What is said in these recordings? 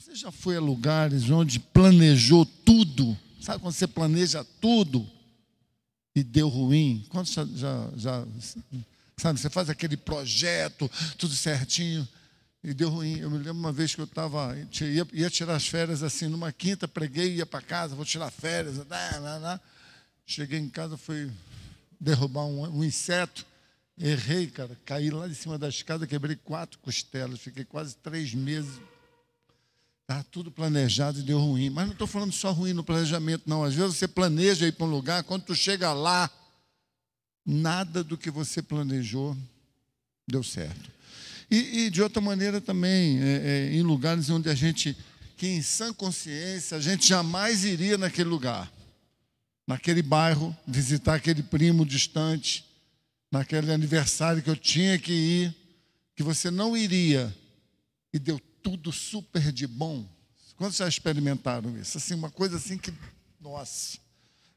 Você já foi a lugares onde planejou tudo? Sabe quando você planeja tudo e deu ruim? Quando sabe, você faz aquele projeto, tudo certinho, e deu ruim. Eu me lembro uma vez que eu ia tirar as férias assim, numa quinta, preguei, ia para casa, vou tirar férias. Cheguei em casa, fui derrubar um inseto, errei, cara, caí lá de cima da escada, quebrei 4 costelas, fiquei quase 3 meses. Estava tudo planejado e deu ruim. Mas não estou falando só ruim no planejamento, não. Às vezes você planeja ir para um lugar, quando tu chega lá, nada do que você planejou deu certo. E de outra maneira também, em lugares onde que em sã consciência, a gente jamais iria naquele lugar, naquele bairro, visitar aquele primo distante, naquele aniversário que eu tinha que ir, que você não iria, e deu tudo super de bom. Quantos já experimentaram isso? Assim, uma coisa assim que, nossa,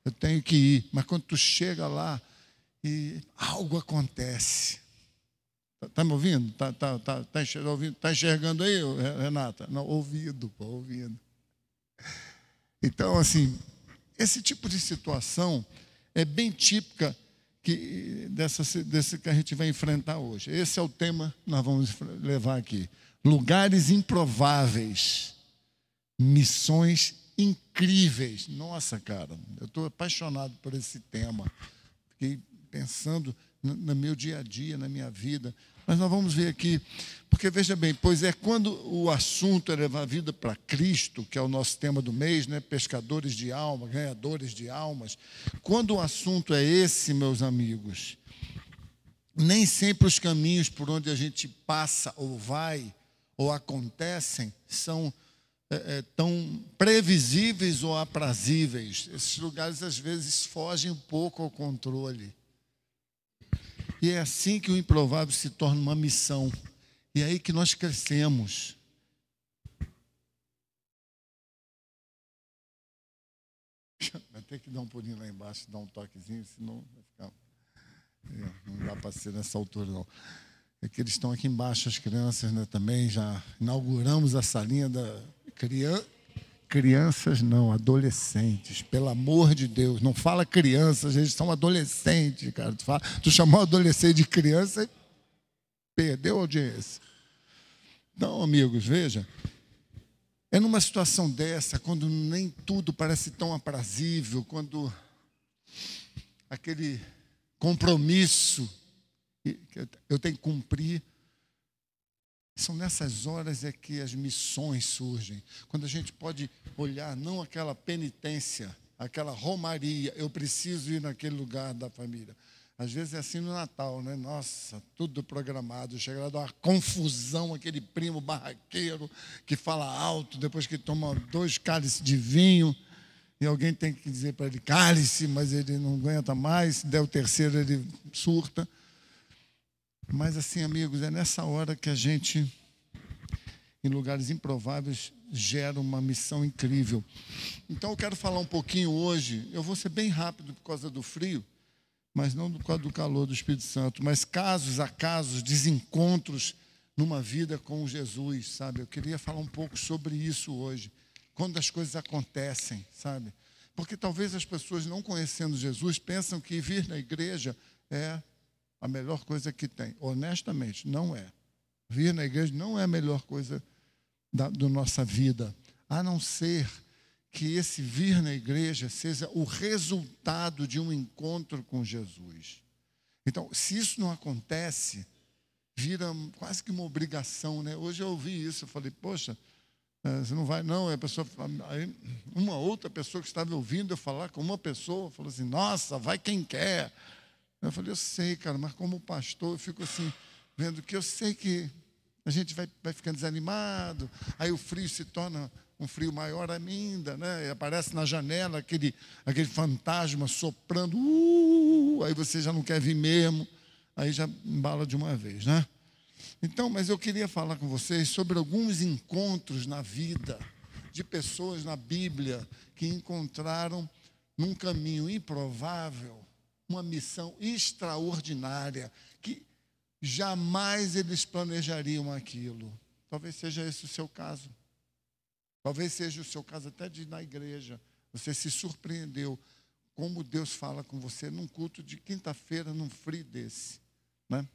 eu tenho que ir. Mas quando tu chega lá e algo acontece. Está me ouvindo? Tá enxergando aí, Renata? Não, ouvindo. Então, assim, esse tipo de situação é bem típica desse que a gente vai enfrentar hoje. Esse é o tema que nós vamos levar aqui. Lugares improváveis, missões incríveis. Nossa, cara, eu estou apaixonado por esse tema. Fiquei pensando no meu dia a dia, na minha vida. Mas nós vamos ver aqui, porque veja bem, pois é quando o assunto é levar a vida para Cristo, que é o nosso tema do mês, né? Pescadores de almas, ganhadores de almas. Quando o assunto é esse, meus amigos, nem sempre os caminhos por onde a gente passa ou vai ou acontecem são tão previsíveis ou aprazíveis. Esses lugares, às vezes, fogem um pouco ao controle. E é assim que o improvável se torna uma missão. E é aí que nós crescemos. Vai ter que dar um pulinho lá embaixo, dar um toquezinho, senão vai ficar... Não dá para ser nessa altura, não. É que eles estão aqui embaixo, as crianças, né, também. Já inauguramos a salinha da crianças, não, adolescentes. Pelo amor de Deus, não fala crianças, eles são adolescentes, cara. Tu chamou adolescente de criança e perdeu a audiência. Então, amigos, veja, é numa situação dessa, quando nem tudo parece tão aprazível, quando aquele compromisso que eu tenho que cumprir, são nessas horas é que as missões surgem. Quando a gente pode olhar, não aquela penitência, aquela romaria, eu preciso ir naquele lugar da família. Às vezes é assim no Natal, né? Nossa, tudo programado, chega lá, dá uma confusão, aquele primo barraqueiro que fala alto, depois que toma 2 cálices de vinho, e alguém tem que dizer para ele, cálice, mas ele não aguenta mais, se der o terceiro ele surta. Mas assim, amigos, é nessa hora que a gente, em lugares improváveis, gera uma missão incrível. Então eu quero falar um pouquinho hoje, eu vou ser bem rápido por causa do frio, mas não por causa do calor do Espírito Santo, mas casos, acasos, desencontros numa vida com Jesus, sabe? Eu queria falar um pouco sobre isso hoje, quando as coisas acontecem, sabe? Porque talvez as pessoas não conhecendo Jesus pensam que vir na igreja é a melhor coisa que tem. Honestamente, não é. Vir na igreja não é a melhor coisa da nossa vida, a não ser que esse vir na igreja seja o resultado de um encontro com Jesus. Então, se isso não acontece, vira quase que uma obrigação, né? Hoje eu ouvi isso, eu falei, poxa, você não vai, não. A pessoa, aí uma outra pessoa que estava ouvindo eu falar com uma pessoa, falou assim, nossa, vai quem quer. Eu falei, eu sei, cara, mas como pastor eu fico assim, vendo que eu sei que a gente vai ficando desanimado, aí o frio se torna um frio maior ainda, né? E aparece na janela aquele fantasma soprando, aí você já não quer vir mesmo, aí já embala de uma vez, né? Então, mas eu queria falar com vocês sobre alguns encontros na vida de pessoas na Bíblia que encontraram num caminho improvável uma missão extraordinária, que jamais eles planejariam aquilo. Talvez seja esse o seu caso. Talvez seja o seu caso até de ir na igreja. Você se surpreendeu como Deus fala com você num culto de quinta-feira, num frio desse, né?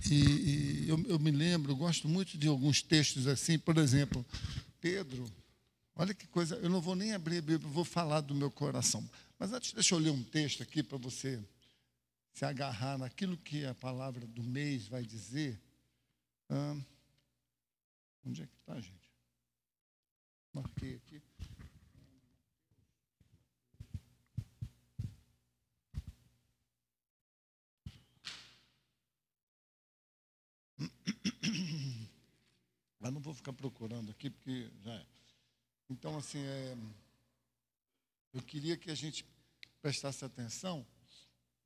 E eu me lembro, eu gosto muito de alguns textos assim, por exemplo, Pedro, olha que coisa, eu não vou nem abrir a Bíblia, vou falar do meu coração. Mas antes, deixa eu ler um texto aqui para você se agarrar naquilo que a palavra do mês vai dizer. Onde é que está, gente? Marquei aqui. Mas não vou ficar procurando aqui, porque já é. Então, assim, eu queria que a gente prestasse atenção.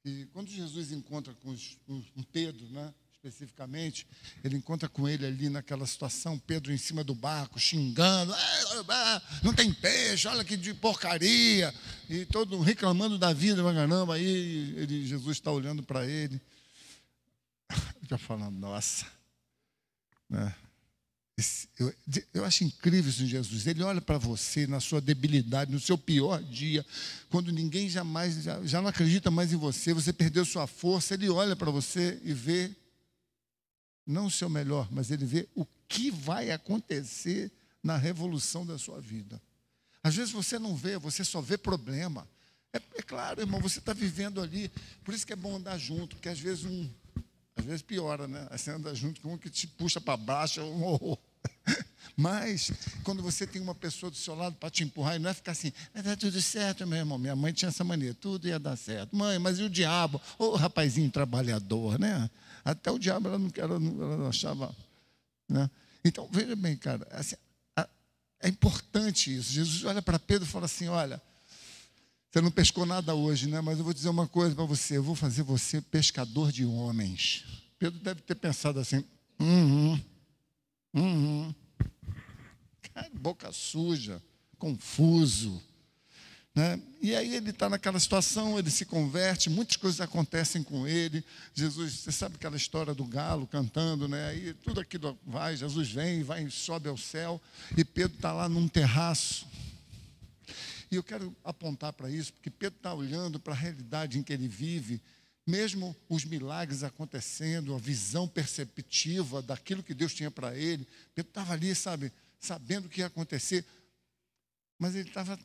E quando Jesus encontra com Pedro, né, especificamente, ele encontra com ele ali naquela situação, Pedro em cima do barco, xingando, não tem peixe, olha que de porcaria, e todo reclamando da vida, caramba, aí Jesus está olhando para ele, já falando, nossa, né? Eu acho incrível isso em Jesus. Ele olha para você na sua debilidade, no seu pior dia, quando ninguém jamais, já não acredita mais em você, você perdeu sua força, ele olha para você e vê, não o seu melhor, mas ele vê o que vai acontecer na revolução da sua vida. Às vezes você não vê, você só vê problema. É claro, irmão, você está vivendo ali, por isso que é bom andar junto, porque às vezes piora, né? Você anda junto com um que te puxa para baixo, um horror. Mas, quando você tem uma pessoa do seu lado para te empurrar, e não é ficar assim, vai dar tudo certo, meu irmão. Minha mãe tinha essa mania, tudo ia dar certo. Mãe, mas e o diabo? Ô, rapazinho trabalhador, né? Até o diabo ela não achava, né? Então, veja bem, cara, assim, é importante isso. Jesus olha para Pedro e fala assim, olha, você não pescou nada hoje, né? Mas eu vou dizer uma coisa para você, eu vou fazer você pescador de homens. Pedro deve ter pensado assim, Cara, boca suja, confuso, né? E aí ele está naquela situação, ele se converte, muitas coisas acontecem com ele. Jesus, você sabe aquela história do galo cantando, né? Aí tudo aquilo vai, Jesus vem, sobe ao céu, e Pedro está lá num terraço. E eu quero apontar para isso, porque Pedro está olhando para a realidade em que ele vive, mesmo os milagres acontecendo, a visão perceptiva daquilo que Deus tinha para ele. Pedro estava ali, sabe, sabendo o que ia acontecer, mas ele estava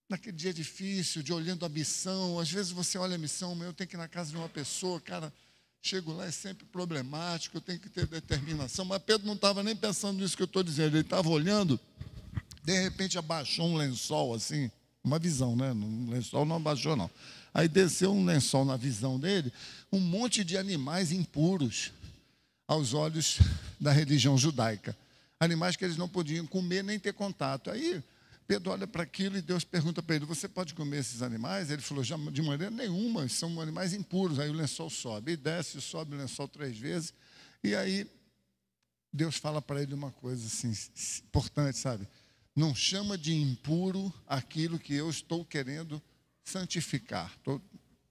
naquele dia difícil, de olhando a missão. Às vezes você olha a missão, eu tenho que ir na casa de uma pessoa, cara, chego lá, é sempre problemático, eu tenho que ter determinação. Mas Pedro não estava nem pensando nisso que eu estou dizendo, ele estava olhando, de repente abaixou um lençol assim, uma visão, né? Um lençol não abaixou, não. Aí desceu um lençol na visão dele, um monte de animais impuros aos olhos da religião judaica. Animais que eles não podiam comer nem ter contato. Aí Pedro olha para aquilo e Deus pergunta para ele, você pode comer esses animais? Ele falou, de maneira nenhuma, são animais impuros. Aí o lençol sobe, e desce, sobe o lençol 3 vezes. E aí Deus fala para ele uma coisa assim, importante, sabe? Não chama de impuro aquilo que eu estou querendo santificar. Estou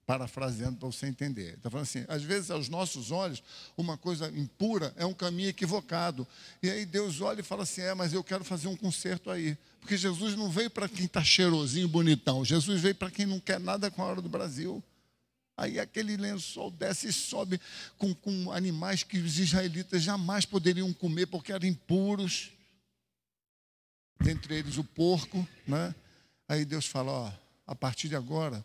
parafraseando para você entender. Está falando assim, às vezes aos nossos olhos, uma coisa impura é um caminho equivocado. E aí Deus olha e fala assim, mas eu quero fazer um conserto aí. Porque Jesus não veio para quem está cheirosinho, bonitão. Jesus veio para quem não quer nada com a hora do Brasil. Aí aquele lençol desce e sobe com animais que os israelitas jamais poderiam comer porque eram impuros. Dentre eles o porco, né? Aí Deus fala, a partir de agora,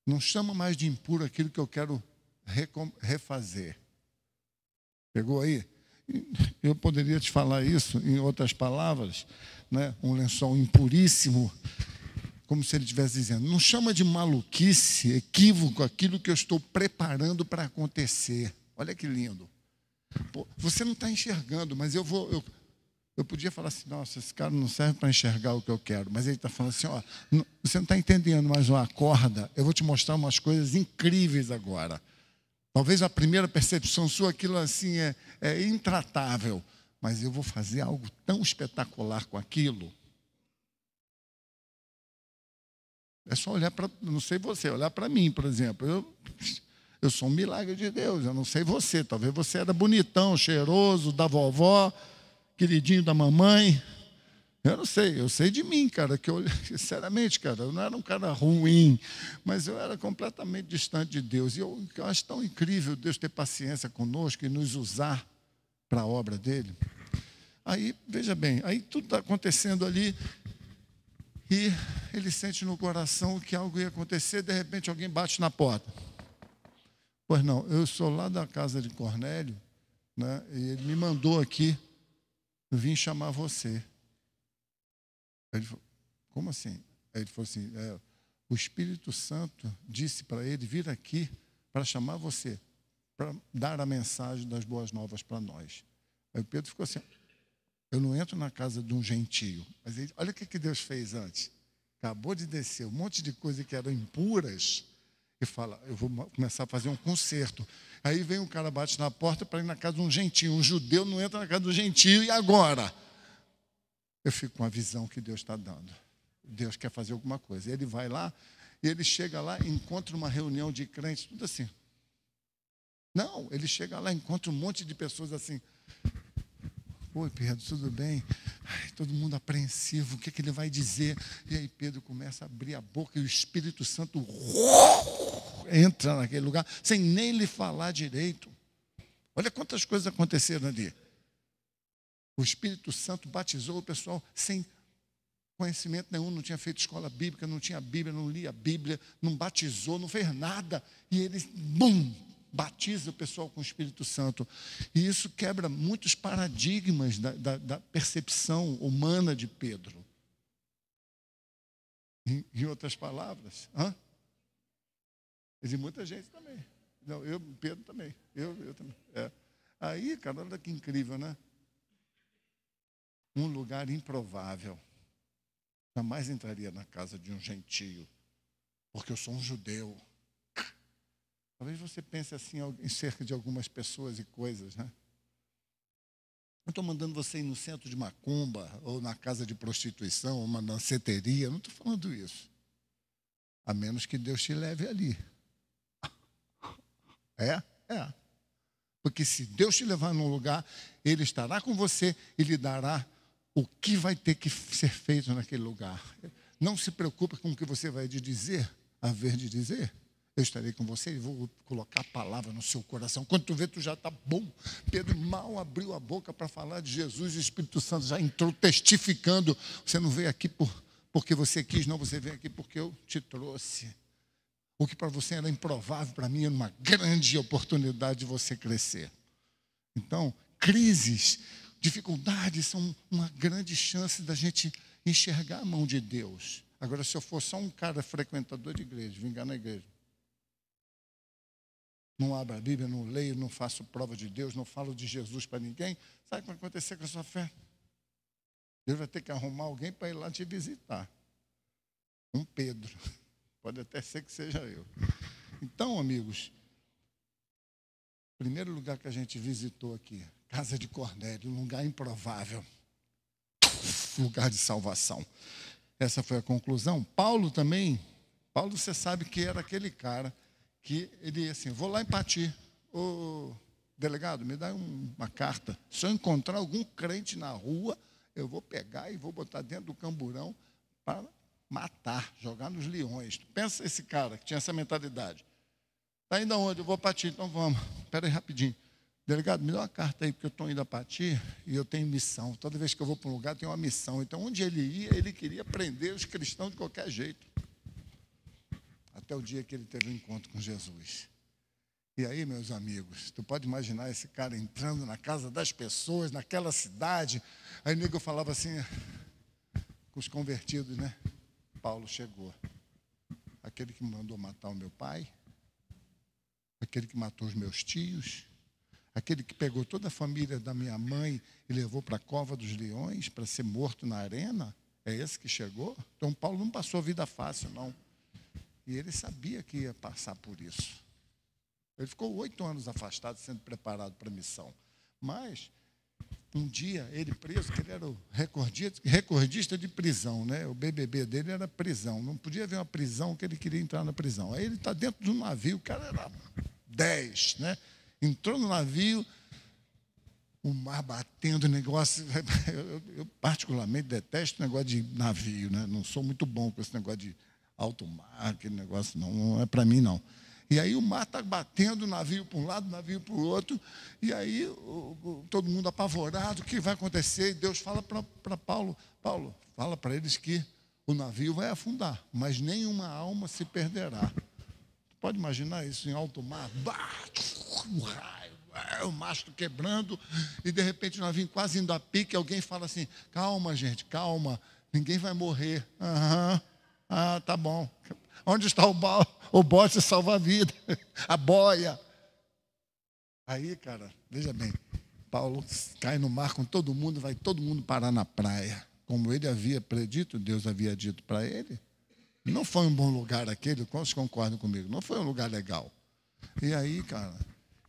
não chama mais de impuro aquilo que eu quero refazer. Pegou aí? Eu poderia te falar isso em outras palavras, né? Um lençol impuríssimo, como se ele estivesse dizendo, não chama de maluquice, equívoco, aquilo que eu estou preparando para acontecer. Olha que lindo. Pô, você não está enxergando, mas eu podia falar assim, nossa, esse cara não serve para enxergar o que eu quero. Mas ele está falando assim, você não está entendendo, mas acorda, eu vou te mostrar umas coisas incríveis agora. Talvez a primeira percepção sua, aquilo assim é intratável. Mas eu vou fazer algo tão espetacular com aquilo. É só olhar para, não sei você, olhar para mim, por exemplo. Eu sou um milagre de Deus, eu não sei você. Talvez você era bonitão, cheiroso, da vovó. queridinho da mamãe. Eu não sei, eu sei de mim, cara, que eu, sinceramente, cara, eu não era um cara ruim, mas eu era completamente distante de Deus. E eu acho tão incrível Deus ter paciência conosco e nos usar para a obra dele. Aí, veja bem, aí tudo está acontecendo ali e ele sente no coração que algo ia acontecer, de repente alguém bate na porta. Pois não, eu sou lá da casa de Cornélio, né, e ele me mandou aqui, eu vim chamar você. Ele falou, como assim? Aí ele falou assim, o Espírito Santo disse para ele vir aqui para chamar você, para dar a mensagem das boas novas para nós. Aí o Pedro ficou assim, eu não entro na casa de um gentio. Mas ele, olha o que Deus fez antes. Acabou de descer um monte de coisas que eram impuras e fala, eu vou começar a fazer um concerto. Aí vem um cara, bate na porta para ir na casa de um gentio. Um judeu não entra na casa do gentio, e agora? Eu fico com a visão que Deus está dando. Deus quer fazer alguma coisa. Ele vai lá, e ele chega lá, encontra uma reunião de crentes, tudo assim. Não, ele chega lá, encontra um monte de pessoas assim. Oi, Pedro, tudo bem? Ai, todo mundo apreensivo, o que ele vai dizer? E aí Pedro começa a abrir a boca e o Espírito Santo entra naquele lugar, sem nem lhe falar direito. Olha quantas coisas aconteceram ali. O Espírito Santo batizou o pessoal sem conhecimento nenhum, não tinha feito escola bíblica, não tinha Bíblia, não lia a Bíblia, não batizou, não fez nada. E ele, bum, batiza o pessoal com o Espírito Santo. E isso quebra muitos paradigmas da percepção humana de Pedro. Em outras palavras, e muita gente também. Não, Pedro também. Eu também. Aí, cara, olha que incrível, né? Um lugar improvável. Jamais entraria na casa de um gentio, porque eu sou um judeu. Talvez você pense assim em cerca de algumas pessoas e coisas, né? Não estou mandando você ir no centro de macumba, ou na casa de prostituição, ou uma danceteria, não estou falando isso. A menos que Deus te leve ali. Porque se Deus te levar num lugar, Ele estará com você e lhe dará o que vai ter que ser feito naquele lugar. Não se preocupe com o que você vai dizer, haver de dizer. Eu estarei com você e vou colocar a palavra no seu coração. Quando tu vê, tu já está bom. Pedro mal abriu a boca para falar de Jesus e o Espírito Santo já entrou testificando. Você não veio aqui porque você quis, não. Você veio aqui porque eu te trouxe. O que para você era improvável, para mim era uma grande oportunidade de você crescer. Então, crises, dificuldades são uma grande chance da gente enxergar a mão de Deus. Agora, se eu for só um cara frequentador de igreja, vingar na igreja, não abro a Bíblia, não leio, não faço prova de Deus, não falo de Jesus para ninguém, sabe o que vai acontecer com a sua fé? Deus vai ter que arrumar alguém para ir lá te visitar. Um Pedro. Pode até ser que seja eu. Então, amigos, primeiro lugar que a gente visitou aqui, casa de Cornélio, um lugar improvável, lugar de salvação. Essa foi a conclusão. Paulo também, você sabe que era aquele cara que ele assim, vou lá em Pati, ô delegado, me dá uma carta. Se eu encontrar algum crente na rua, eu vou pegar e vou botar dentro do camburão para matar, jogar nos leões. Pensa esse cara que tinha essa mentalidade. Está indo aonde? Eu vou para Pati, então vamos. Espera aí rapidinho. Delegado, me dá uma carta aí, porque eu estou indo a Pati e eu tenho missão. Toda vez que eu vou para um lugar, tem uma missão. Então, onde ele ia, ele queria prender os cristãos de qualquer jeito. Até o dia que ele teve um encontro com Jesus. E aí, meus amigos, tu pode imaginar esse cara entrando na casa das pessoas, naquela cidade. Aí o nego falava assim, com os convertidos, né? Paulo chegou. Aquele que me mandou matar o meu pai, aquele que matou os meus tios, aquele que pegou toda a família da minha mãe e levou para a cova dos leões para ser morto na arena, é esse que chegou? Então Paulo não passou vida fácil, não. E ele sabia que ia passar por isso. Ele ficou 8 anos afastado, sendo preparado para a missão. Mas, um dia, ele preso, que ele era o recordista de prisão, né? O BBB dele era prisão. Não podia haver uma prisão que ele queria entrar na prisão. Aí ele está dentro de um navio, o cara era 10, né? Entrou no navio, o mar batendo, negócio. Eu particularmente detesto negócio de navio, né? Não sou muito bom com esse negócio de alto mar, aquele negócio, não é para mim, não. E aí o mar está batendo, o navio para um lado, o navio para o outro, e aí todo mundo apavorado, o que vai acontecer? E Deus fala para Paulo, fala para eles que o navio vai afundar, mas nenhuma alma se perderá. Pode imaginar isso em alto mar? Um raio, o mastro quebrando, e de repente o navio quase indo a pique, alguém fala assim, calma, gente, calma, ninguém vai morrer. Tá bom. Onde está o bote salva-vida? A boia. Aí, cara, veja bem, Paulo cai no mar com todo mundo, vai todo mundo parar na praia. Como ele havia predito, Deus havia dito para ele. Não foi um bom lugar aquele, quantos concordam comigo? Não foi um lugar legal. E aí, cara,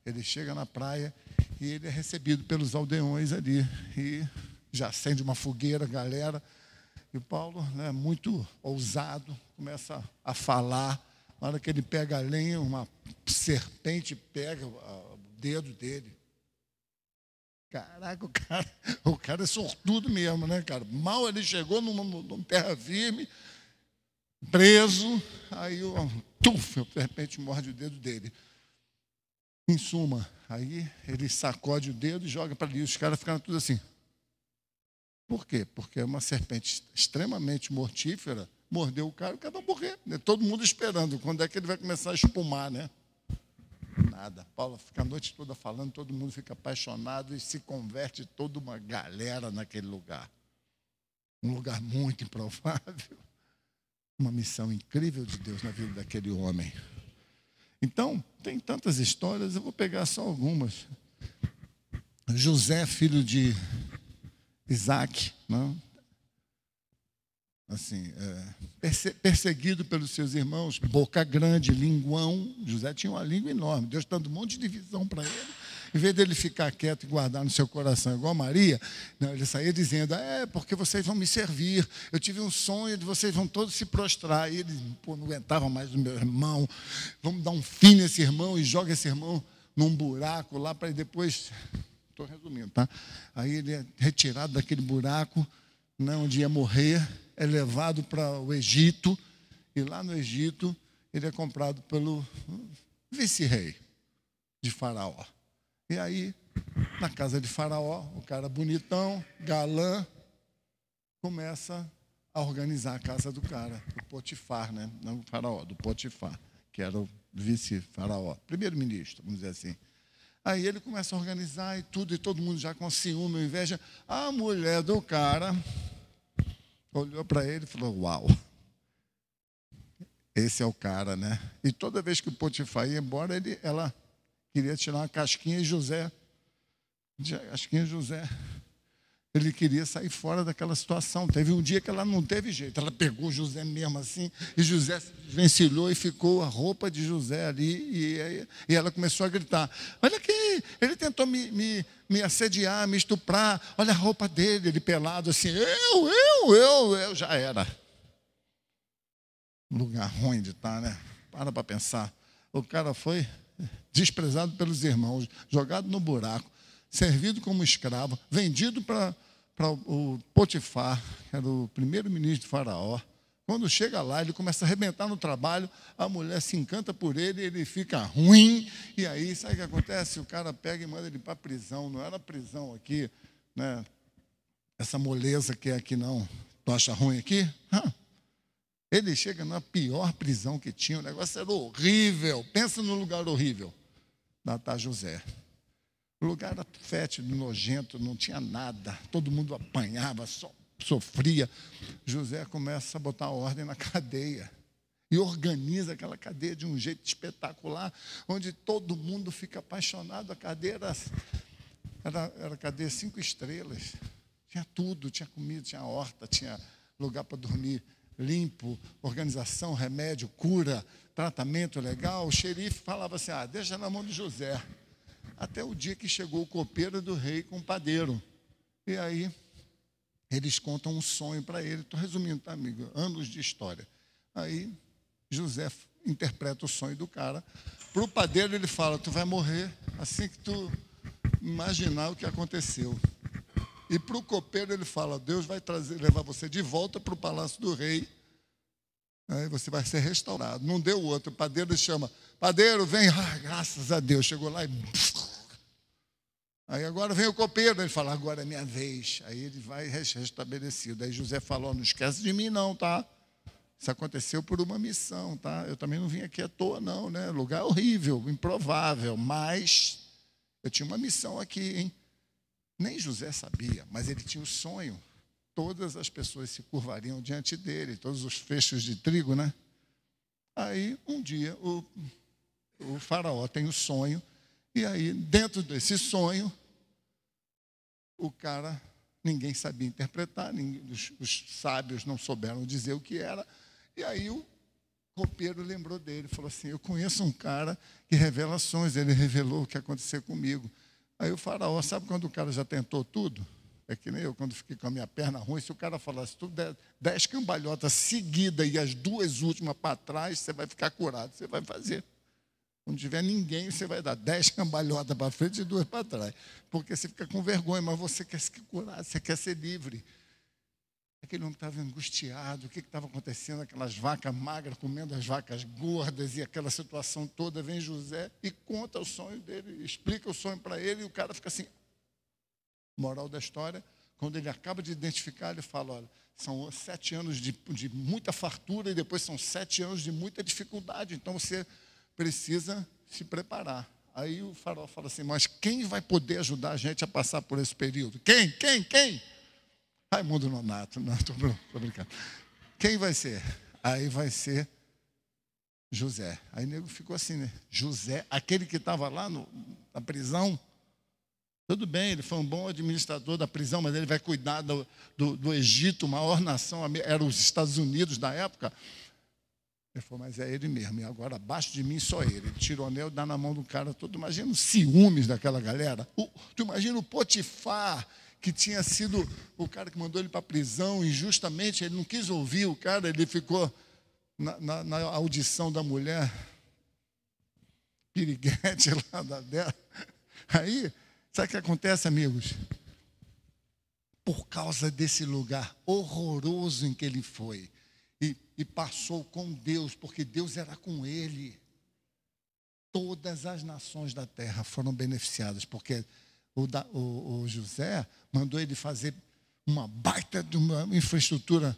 ele chega na praia e ele é recebido pelos aldeões ali. E já acende uma fogueira, galera. E Paulo, né, muito ousado, começa a falar. Na hora que ele pega a lenha, uma serpente pega o dedo dele. Caraca, o cara é sortudo mesmo, né, cara? Mal ele chegou numa terra firme, preso, aí de repente morde o dedo dele. Em suma, aí ele sacode o dedo e joga para ali. Os caras ficaram tudo assim. Por quê? Porque é uma serpente extremamente mortífera, mordeu o cara vai morrer. Né? Todo mundo esperando. Quando é que ele vai começar a espumar, né? Nada. Paulo fica a noite toda falando, todo mundo fica apaixonado e se converte toda uma galera naquele lugar. Um lugar muito improvável. Uma missão incrível de Deus na vida daquele homem. Então, tem tantas histórias, eu vou pegar só algumas. José, filho de Isaac, não? Assim, perseguido pelos seus irmãos, boca grande, linguão. José tinha uma língua enorme. Deus dando um monte de visão para ele. Em vez dele ficar quieto e guardar no seu coração, igual Maria, não, ele saía dizendo, porque vocês vão me servir. Eu tive um sonho de vocês vão todos se prostrar. E ele não aguentava mais o meu irmão. Vamos dar um fim nesse irmão e joga esse irmão num buraco lá para depois... Estou resumindo, tá? Aí ele é retirado daquele buraco, né, onde ia morrer, é levado para o Egito, e lá no Egito ele é comprado pelo vice-rei de Faraó. E aí, na casa de Faraó, o cara bonitão, galã, começa a organizar a casa do cara, do Potifar, né? Não do Faraó, do Potifar, que era o vice-faraó, primeiro-ministro, vamos dizer assim. Aí ele começa a organizar e tudo, e todo mundo já com ciúme, inveja. A mulher do cara olhou para ele e falou, uau, esse é o cara, né? E toda vez que o Potifar ia embora, ela queria tirar uma casquinha e José, ele queria sair fora daquela situação. Teve um dia que ela não teve jeito, ela pegou José mesmo assim, e José se desvencilhou e ficou a roupa de José ali, e ela começou a gritar, olha aqui, ele tentou me assediar, me estuprar, olha a roupa dele, ele pelado assim, eu já era. Lugar ruim de estar, né? Para pensar. O cara foi desprezado pelos irmãos, jogado no buraco, servido como escravo, vendido para o Potifar, que era o primeiro-ministro de Faraó. Quando chega lá, ele começa a arrebentar no trabalho, a mulher se encanta por ele, ele fica ruim, e aí, sabe o que acontece? O cara pega e manda ele para a prisão. Não era prisão aqui, né? Essa moleza que é aqui, não. Tu acha ruim aqui? Ele chega na pior prisão que tinha, o negócio era horrível. Pensa no lugar horrível. Lá está José. O lugar era fétido, nojento, não tinha nada. Todo mundo apanhava, sofria. José começa a botar ordem na cadeia. E organiza aquela cadeia de um jeito espetacular, onde todo mundo fica apaixonado. A cadeia era cadeia 5 estrelas. Tinha tudo, tinha comida, tinha horta, tinha lugar para dormir limpo, organização, remédio, cura, tratamento legal. O xerife falava assim, deixa na mão de José. Até o dia que chegou o copeiro do rei com o padeiro. E aí, eles contam um sonho para ele. Estou resumindo, tá, amigo? Anos de história. Aí, José interpreta o sonho do cara. Para o padeiro, ele fala, tu vai morrer assim que tu imaginar o que aconteceu. E para o copeiro ele fala, Deus vai levar você de volta para o palácio do rei, aí você vai ser restaurado. Não deu outro, o padeiro ele chama, padeiro, vem, graças a Deus, chegou lá e... Aí agora vem o copeiro, ele fala, agora é minha vez. Aí ele vai restabelecido. Aí José falou, não esquece de mim não, tá? Isso aconteceu por uma missão, tá? Eu também não vim aqui à toa não, né? Lugar horrível, improvável, mas eu tinha uma missão aqui, hein? Nem José sabia, mas ele tinha o sonho. Todas as pessoas se curvariam diante dele, todos os feixes de trigo, né? Aí, um dia, o faraó tem o sonho, e aí, dentro desse sonho, o cara, ninguém sabia interpretar, os sábios não souberam dizer o que era, e aí o copeiro lembrou dele, falou assim, eu conheço um cara que revela sonhos, ele revelou o que aconteceu comigo. Aí o faraó, sabe quando o cara já tentou tudo? É que nem eu, quando fiquei com a minha perna ruim, se o cara falasse tudo, 10 cambalhotas seguidas e as 2 últimas para trás, você vai ficar curado, você vai fazer. Quando tiver ninguém, você vai dar 10 cambalhotas para frente e 2 para trás. Porque você fica com vergonha, mas você quer se curar, você quer ser livre. Aquele homem estava angustiado, o que estava acontecendo? Aquelas vacas magras comendo as vacas gordas e aquela situação toda. Vem José e conta o sonho dele, explica o sonho para ele e o cara fica assim. Moral da história, quando ele acaba de identificar, ele fala, olha, são 7 anos de muita fartura e depois são 7 anos de muita dificuldade, então você precisa se preparar. Aí o faraó fala assim, mas quem vai poder ajudar a gente a passar por esse período? Quem? Raimundo Nonato, não, estou brincando. Quem vai ser? Aí vai ser José. Aí o nego ficou assim, né? José, aquele que estava lá na prisão, tudo bem, ele foi um bom administrador da prisão, mas ele vai cuidar do Egito, maior nação, eram os Estados Unidos da época. Ele falou, mas é ele mesmo, e agora abaixo de mim só ele. Ele tira o anel e dá na mão do cara todo. Imagina os ciúmes daquela galera. Tu imagina o Potifar, que tinha sido o cara que mandou ele para a prisão injustamente, ele não quis ouvir o cara, ele ficou na audição da mulher piriguete lá dela. Aí, sabe o que acontece, amigos? Por causa desse lugar horroroso em que ele foi, e passou com Deus, porque Deus era com ele. Todas as nações da terra foram beneficiadas, porque o José mandou ele fazer uma baita de uma infraestrutura,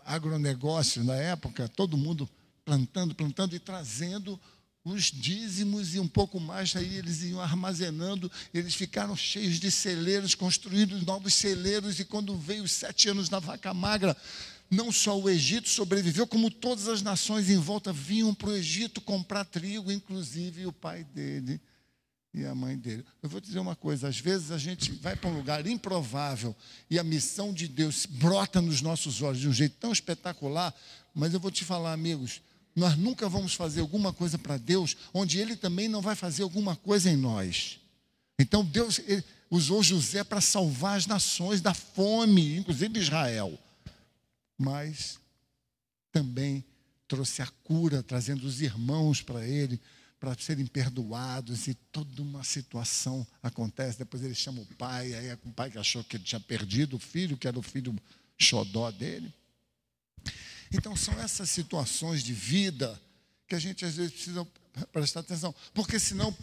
agronegócio na época, todo mundo plantando e trazendo os dízimos e um pouco mais, aí eles iam armazenando, eles ficaram cheios de celeiros, construíram novos celeiros, e quando veio os 7 anos da vaca magra, não só o Egito sobreviveu, como todas as nações em volta vinham para o Egito comprar trigo, inclusive o pai dele e a mãe dele. Eu vou dizer uma coisa, às vezes a gente vai para um lugar improvável e a missão de Deus brota nos nossos olhos de um jeito tão espetacular, mas eu vou te falar, amigos, nós nunca vamos fazer alguma coisa para Deus onde Ele também não vai fazer alguma coisa em nós. Então Deus usou José para salvar as nações da fome, inclusive Israel. Mas também trouxe a cura, trazendo os irmãos para ele, para serem perdoados, e toda uma situação acontece. Depois ele chama o pai, aí o pai que achou que ele tinha perdido o filho, que era o filho xodó dele. Então são essas situações de vida que a gente às vezes precisa prestar atenção, porque senão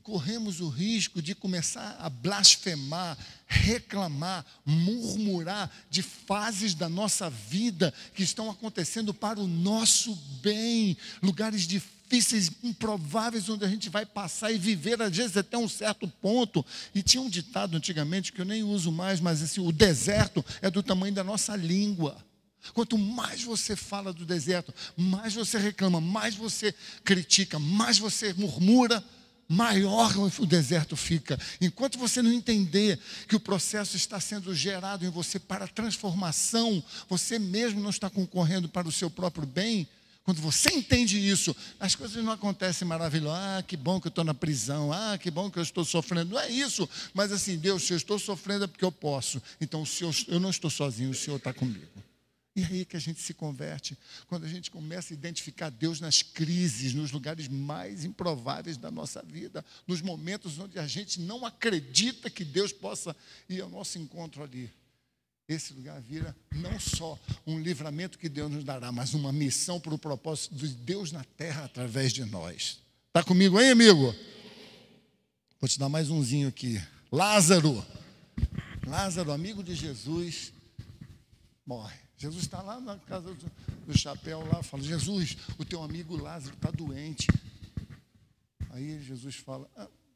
corremos o risco de começar a blasfemar, reclamar, murmurar de fases da nossa vida que estão acontecendo para o nosso bem, lugares difíceis, improváveis, onde a gente vai passar e viver, às vezes, até um certo ponto. E tinha um ditado antigamente, que eu nem uso mais, mas assim, o deserto é do tamanho da nossa língua. Quanto mais você fala do deserto, mais você reclama, mais você critica, mais você murmura, maior o deserto fica. Enquanto você não entender que o processo está sendo gerado em você para a transformação, você mesmo não está concorrendo para o seu próprio bem. Quando você entende isso, as coisas não acontecem maravilhosas. Ah, que bom que eu estou na prisão. Ah, que bom que eu estou sofrendo. Não é isso. Mas assim, Deus, se eu estou sofrendo é porque eu posso. Então, eu não estou sozinho, o Senhor está comigo. E é aí que a gente se converte, quando a gente começa a identificar Deus nas crises, nos lugares mais improváveis da nossa vida, nos momentos onde a gente não acredita que Deus possa ir ao nosso encontro ali. Esse lugar vira não só um livramento que Deus nos dará, mas uma missão para o propósito de Deus na terra através de nós. Está comigo aí, amigo? Vou te dar mais umzinho aqui. Lázaro, amigo de Jesus, morre. Jesus está lá na casa do chapéu, lá, fala, Jesus, o teu amigo Lázaro está doente. Aí Jesus fala,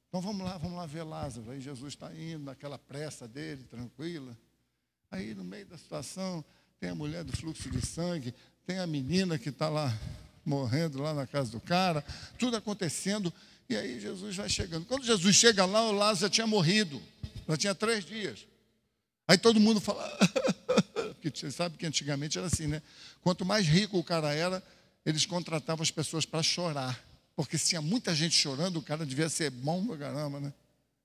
então vamos lá ver Lázaro. Aí Jesus está indo naquela pressa dele, tranquila. Aí no meio da situação, tem a mulher do fluxo de sangue, tem a menina que está lá morrendo lá na casa do cara, tudo acontecendo, e aí Jesus vai chegando. Quando Jesus chega lá, o Lázaro já tinha morrido, já tinha 3 dias. Aí todo mundo fala, porque você sabe que antigamente era assim, né? Quanto mais rico o cara era, eles contratavam as pessoas para chorar. Porque se tinha muita gente chorando, o cara devia ser bom pra caramba, né?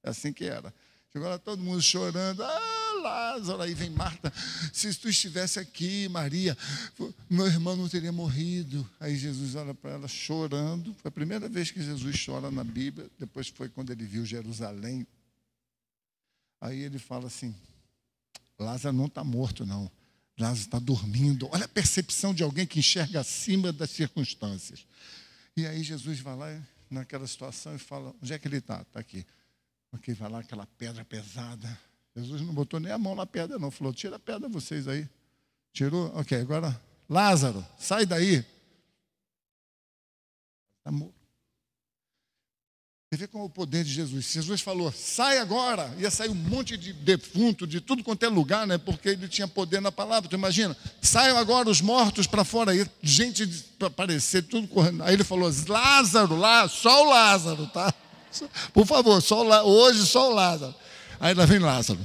É assim que era. Chegou lá todo mundo chorando, Lázaro, aí vem Marta, se tu estivesse aqui, Maria, meu irmão não teria morrido. Aí Jesus olha para ela chorando. Foi a primeira vez que Jesus chora na Bíblia, depois foi quando ele viu Jerusalém. Aí ele fala assim, Lázaro não está morto, não. Lázaro está dormindo. Olha a percepção de alguém que enxerga acima das circunstâncias. E aí Jesus vai lá naquela situação e fala, onde é que ele está? Está aqui. Ok, vai lá aquela pedra pesada. Jesus não botou nem a mão na pedra, não. Falou, tira a pedra vocês aí. Tirou? Ok, agora, Lázaro, sai daí. Está morto. Você vê como é o poder de Jesus. Jesus falou, sai agora. Ia sair um monte de defunto, de tudo quanto é lugar, né? Porque ele tinha poder na palavra. Tu imagina? Saiam agora os mortos para fora. Aí, gente para aparecer, tudo correndo. Aí ele falou, Lázaro, lá, só o Lázaro, tá? Por favor, hoje só o Lázaro. Aí lá vem Lázaro.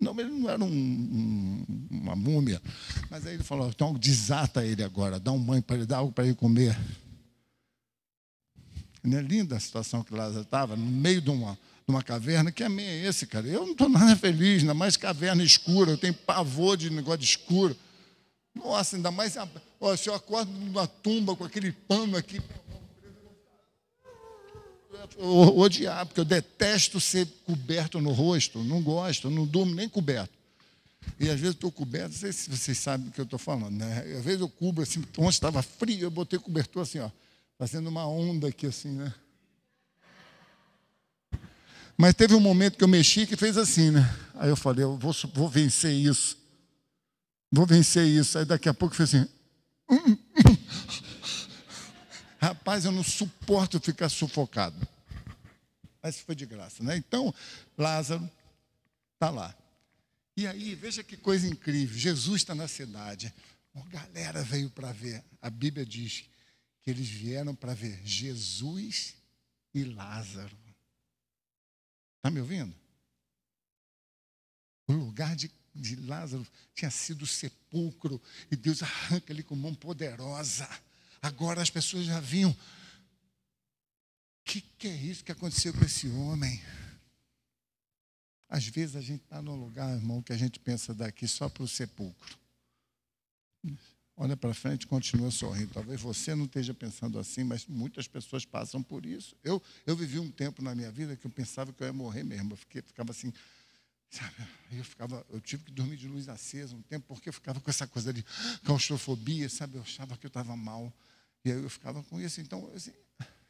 Não, ele não era uma múmia. Mas aí ele falou, então desata ele agora, dá um banho para ele, dá algo para ele comer. Não é linda a situação que Lázaro estava, no meio de uma caverna, que amém é esse, cara? Eu não estou nada feliz, ainda mais caverna escura, eu tenho pavor de negócio de escuro. Nossa, ainda mais, se eu acordo numa tumba com aquele pano aqui, eu odiar, porque eu detesto ser coberto no rosto, não gosto, não durmo nem coberto. E às vezes eu estou coberto, não sei se vocês sabem do que eu estou falando, né? Às vezes eu cubro assim, ontem estava frio, eu botei cobertor assim, ó, fazendo uma onda aqui assim, né? Mas teve um momento que eu mexi que fez assim, né? Aí eu falei, eu vou vencer isso. Vou vencer isso. Aí daqui a pouco fez assim. Rapaz, eu não suporto ficar sufocado. Mas foi de graça, né? Então, Lázaro está lá. E aí, veja que coisa incrível. Jesus está na cidade. Uma galera veio para ver. A Bíblia diz que eles vieram para ver Jesus e Lázaro. Está me ouvindo? O lugar de Lázaro tinha sido sepulcro. E Deus arranca ele com mão poderosa. Agora as pessoas já vinham. O que é isso que aconteceu com esse homem? Às vezes a gente está num lugar, irmão, que a gente pensa daqui só para o sepulcro. Olha para frente e continua sorrindo. Talvez você não esteja pensando assim, mas muitas pessoas passam por isso. Eu vivi um tempo na minha vida que eu pensava que eu ia morrer mesmo. Eu ficava assim, sabe? Eu tive que dormir de luz acesa um tempo, porque eu ficava com essa coisa de claustrofobia, sabe? Eu achava que eu estava mal. E aí eu ficava com isso. Então, assim,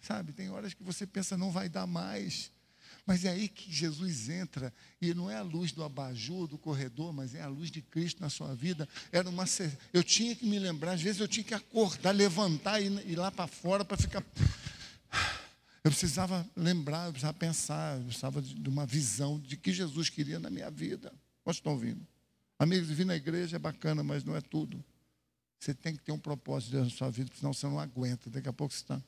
sabe, tem horas que você pensa, não vai dar mais. Mas é aí que Jesus entra, e não é a luz do abajur, do corredor, mas é a luz de Cristo na sua vida. Eu tinha que me lembrar, às vezes eu tinha que acordar, levantar e ir lá para fora para ficar. Eu precisava lembrar, eu precisava pensar, eu precisava de uma visão de que Jesus queria na minha vida. Vocês estão ouvindo? Amigos, vir na igreja é bacana, mas não é tudo. Você tem que ter um propósito de Deus na sua vida, senão você não aguenta. Daqui a pouco você está.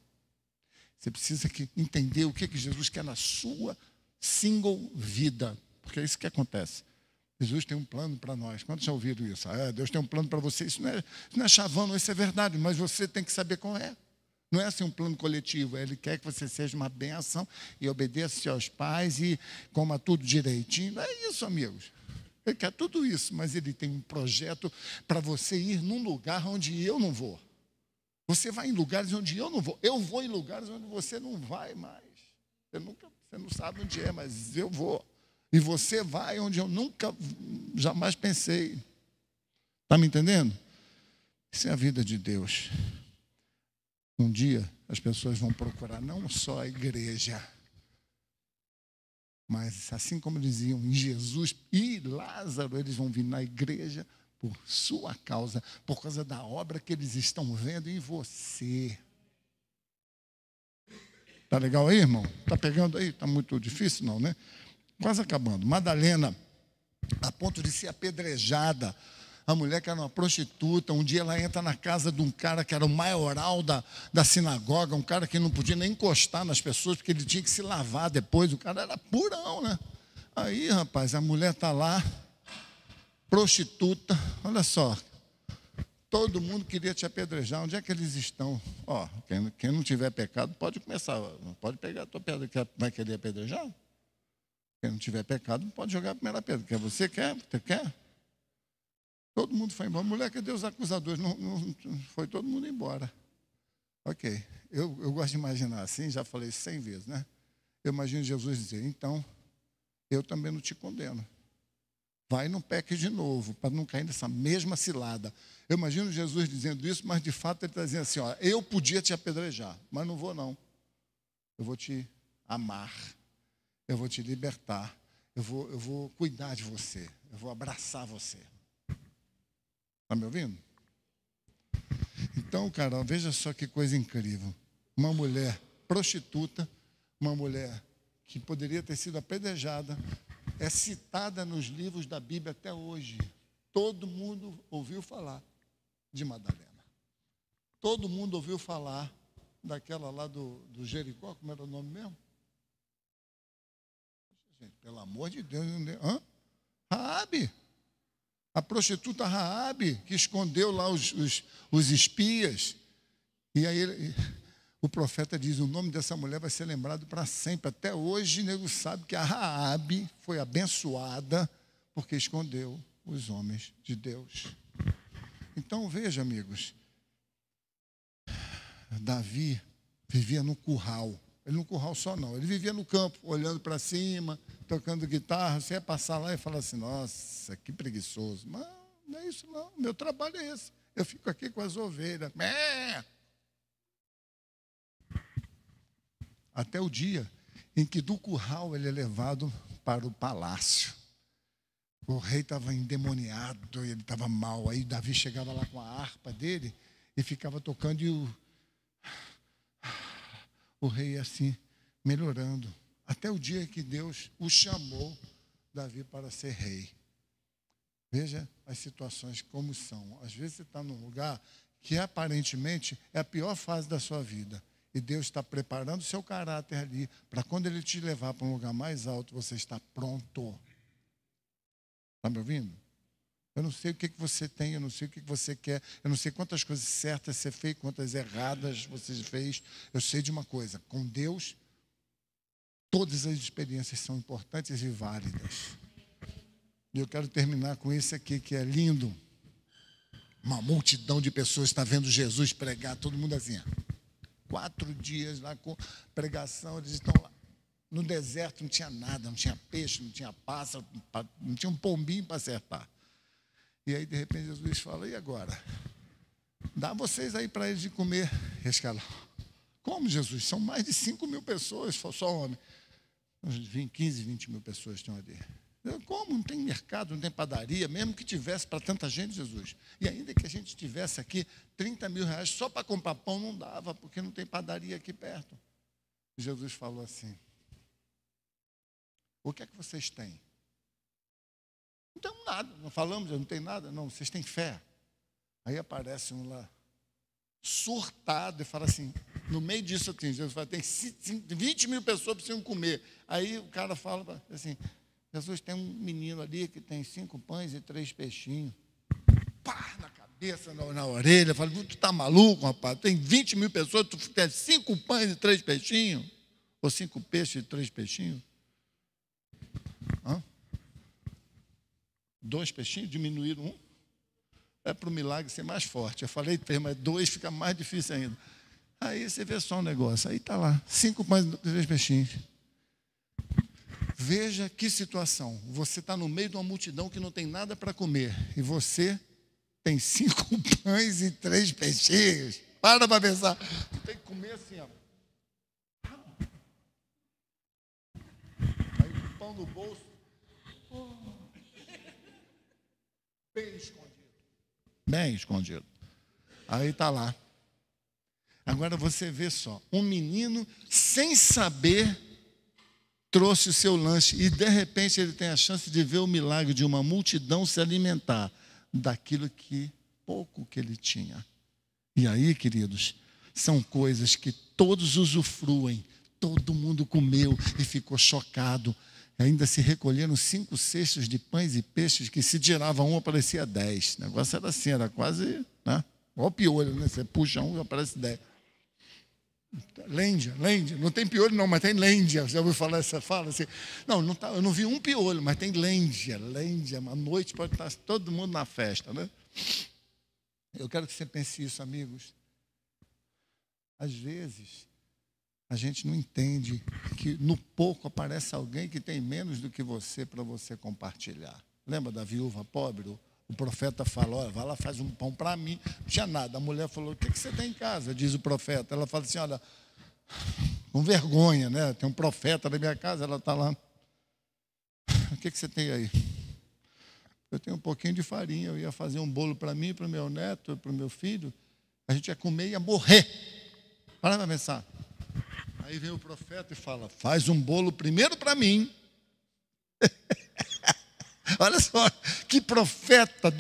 Você precisa entender o que Jesus quer na sua single vida. Porque é isso que acontece. Jesus tem um plano para nós. Quantos já ouviram isso? Deus tem um plano para você. Isso não é chavão, isso é verdade, mas você tem que saber qual é. Não é assim um plano coletivo. Ele quer que você seja uma bênção e obedeça seus pais e coma tudo direitinho. Não é isso, amigos. Ele quer tudo isso, mas ele tem um projeto para você ir num lugar onde eu não vou. Você vai em lugares onde eu não vou. Eu vou em lugares onde você não vai mais. Você não sabe onde é, mas eu vou. E você vai onde eu nunca, jamais pensei. Está me entendendo? Isso é a vida de Deus. Um dia as pessoas vão procurar não só a igreja, mas assim como eles iam em Jesus e Lázaro, eles vão vir na igreja por sua causa, por causa da obra que eles estão vendo em você. Tá legal aí, irmão? Tá pegando aí? Tá muito difícil, não, né? Quase acabando. Madalena, a ponto de ser apedrejada. A mulher que era uma prostituta, um dia ela entra na casa de um cara que era o maioral da sinagoga, um cara que não podia nem encostar nas pessoas, porque ele tinha que se lavar depois, o cara era purão, né? Aí, rapaz, a mulher está lá, prostituta, olha só, todo mundo queria te apedrejar, onde é que eles estão? Ó, quem não tiver pecado pode começar, pode pegar a tua pedra, que vai querer apedrejar? Quem não tiver pecado pode jogar a primeira pedra, que você quer? Você quer? Todo mundo foi embora. Mulher, cadê os acusadores? Não, foi todo mundo embora. Ok. Eu gosto de imaginar assim, já falei isso 100 vezes, né? Eu imagino Jesus dizer, então, eu também não te condeno. Vai e não peque de novo, para não cair nessa mesma cilada. Eu imagino Jesus dizendo isso, mas de fato ele está dizendo assim, ó, eu podia te apedrejar, mas não vou não. Eu vou te amar. Eu vou te libertar. Eu vou cuidar de você. Eu vou abraçar você. Está me ouvindo? Então, Carol, veja só que coisa incrível. Uma mulher prostituta, uma mulher que poderia ter sido apedrejada, é citada nos livros da Bíblia até hoje. Todo mundo ouviu falar de Madalena. Todo mundo ouviu falar daquela lá do Jericó, como era o nome mesmo? Gente, pelo amor de Deus, Raabe. A prostituta Raabe, que escondeu lá os espias. E aí o profeta diz, o nome dessa mulher vai ser lembrado para sempre. Até hoje, o nego sabe que a Raabe foi abençoada porque escondeu os homens de Deus. Então, veja, amigos, Davi vivia no curral. Ele no curral só não, ele vivia no campo, olhando para cima, tocando guitarra. Você ia passar lá e falar assim, nossa, que preguiçoso. Mas não é isso não, meu trabalho é esse. Eu fico aqui com as ovelhas. Até o dia em que do curral ele é levado para o palácio. O rei estava endemoniado, ele estava mal. Aí Davi chegava lá com a harpa dele e ficava tocando e o rei assim, melhorando. Até o dia que Deus o chamou, Davi, para ser rei. Veja as situações como são. Às vezes você está num lugar que aparentemente é a pior fase da sua vida. E Deus está preparando o seu caráter ali, para quando Ele te levar para um lugar mais alto, você está pronto. Está me ouvindo? Eu não sei o que você tem, eu não sei o que você quer, eu não sei quantas coisas certas você fez, quantas erradas você fez. Eu sei de uma coisa, com Deus, todas as experiências são importantes e válidas. E eu quero terminar com isso aqui, que é lindo. Uma multidão de pessoas está vendo Jesus pregar, todo mundo assim, 4 dias lá com pregação, eles estão lá. No deserto não tinha nada, não tinha peixe, não tinha pássaro, não tinha um pombinho para acertar. E aí, de repente, Jesus fala, e agora? Dá vocês aí para eles de comer. Eles falam, como, Jesus? São mais de 5.000 pessoas, só homem. 15, 20 mil pessoas estão ali. Como? Não tem mercado, não tem padaria, mesmo que tivesse para tanta gente, Jesus. E ainda que a gente tivesse aqui 30 mil reais só para comprar pão, não dava, porque não tem padaria aqui perto. Jesus falou assim, o que é que vocês têm? Não tem nada, não falamos, não tem nada, não, vocês têm fé. Aí aparece um lá, surtado, e fala assim, no meio disso assim, Jesus fala, tem 20 mil pessoas que precisam comer. Aí o cara fala assim, Jesus, tem um menino ali que tem 5 pães e 3 peixinhos. Pá, na cabeça. cabeça, na orelha. Falei, tu tá maluco, rapaz? Tem 20 mil pessoas, tu quer 5 pães e 3 peixinhos? Ou 5 peixes e 3 peixinhos? Hã? 2 peixinhos, diminuíram um? É para o milagre ser mais forte. Eu falei 3, mas 2 fica mais difícil ainda. Aí você vê só um negócio. Aí está lá, 5 pães e 3 peixinhos. Veja que situação. Você está no meio de uma multidão que não tem nada para comer. E você tem 5 pães e 3 peixinhos. Para pensar. Tem que comer assim, ó. Aí o pão no bolso. Bem escondido. Bem escondido. Aí está lá. Agora você vê só. Um menino, sem saber, trouxe o seu lanche. E, de repente, ele tem a chance de ver o milagre de uma multidão se alimentar daquilo que pouco que ele tinha. E aí, queridos, são coisas que todos usufruem. Todo mundo comeu e ficou chocado. Ainda se recolheram 5 cestos de pães e peixes, que se tirava um, aparecia 10. O negócio era assim, era quase, né? Olha o piolho, né? Você puxa um e aparece 10. Lêndia, não tem piolho não, mas tem lêndia. Já ouviu falar essa fala? Assim, não tá, eu não vi um piolho, mas tem lêndia. À noite pode estar todo mundo na festa, né? Eu quero que você pense isso, amigos. Às vezes, a gente não entende que no pouco aparece alguém que tem menos do que você para você compartilhar. Lembra da viúva pobre? O profeta falou, olha, vai lá, faz um pão para mim. Não tinha nada. A mulher falou, o que você tem em casa? Diz o profeta. Ela fala assim, olha, com vergonha, né? Tem um profeta na minha casa, ela está lá. O que você tem aí? Eu tenho um pouquinho de farinha, eu ia fazer um bolo para mim, para o meu neto, para o meu filho. A gente ia comer e ia morrer. Para pensar. Aí vem o profeta e fala, faz um bolo primeiro para mim. Olha só, que profeta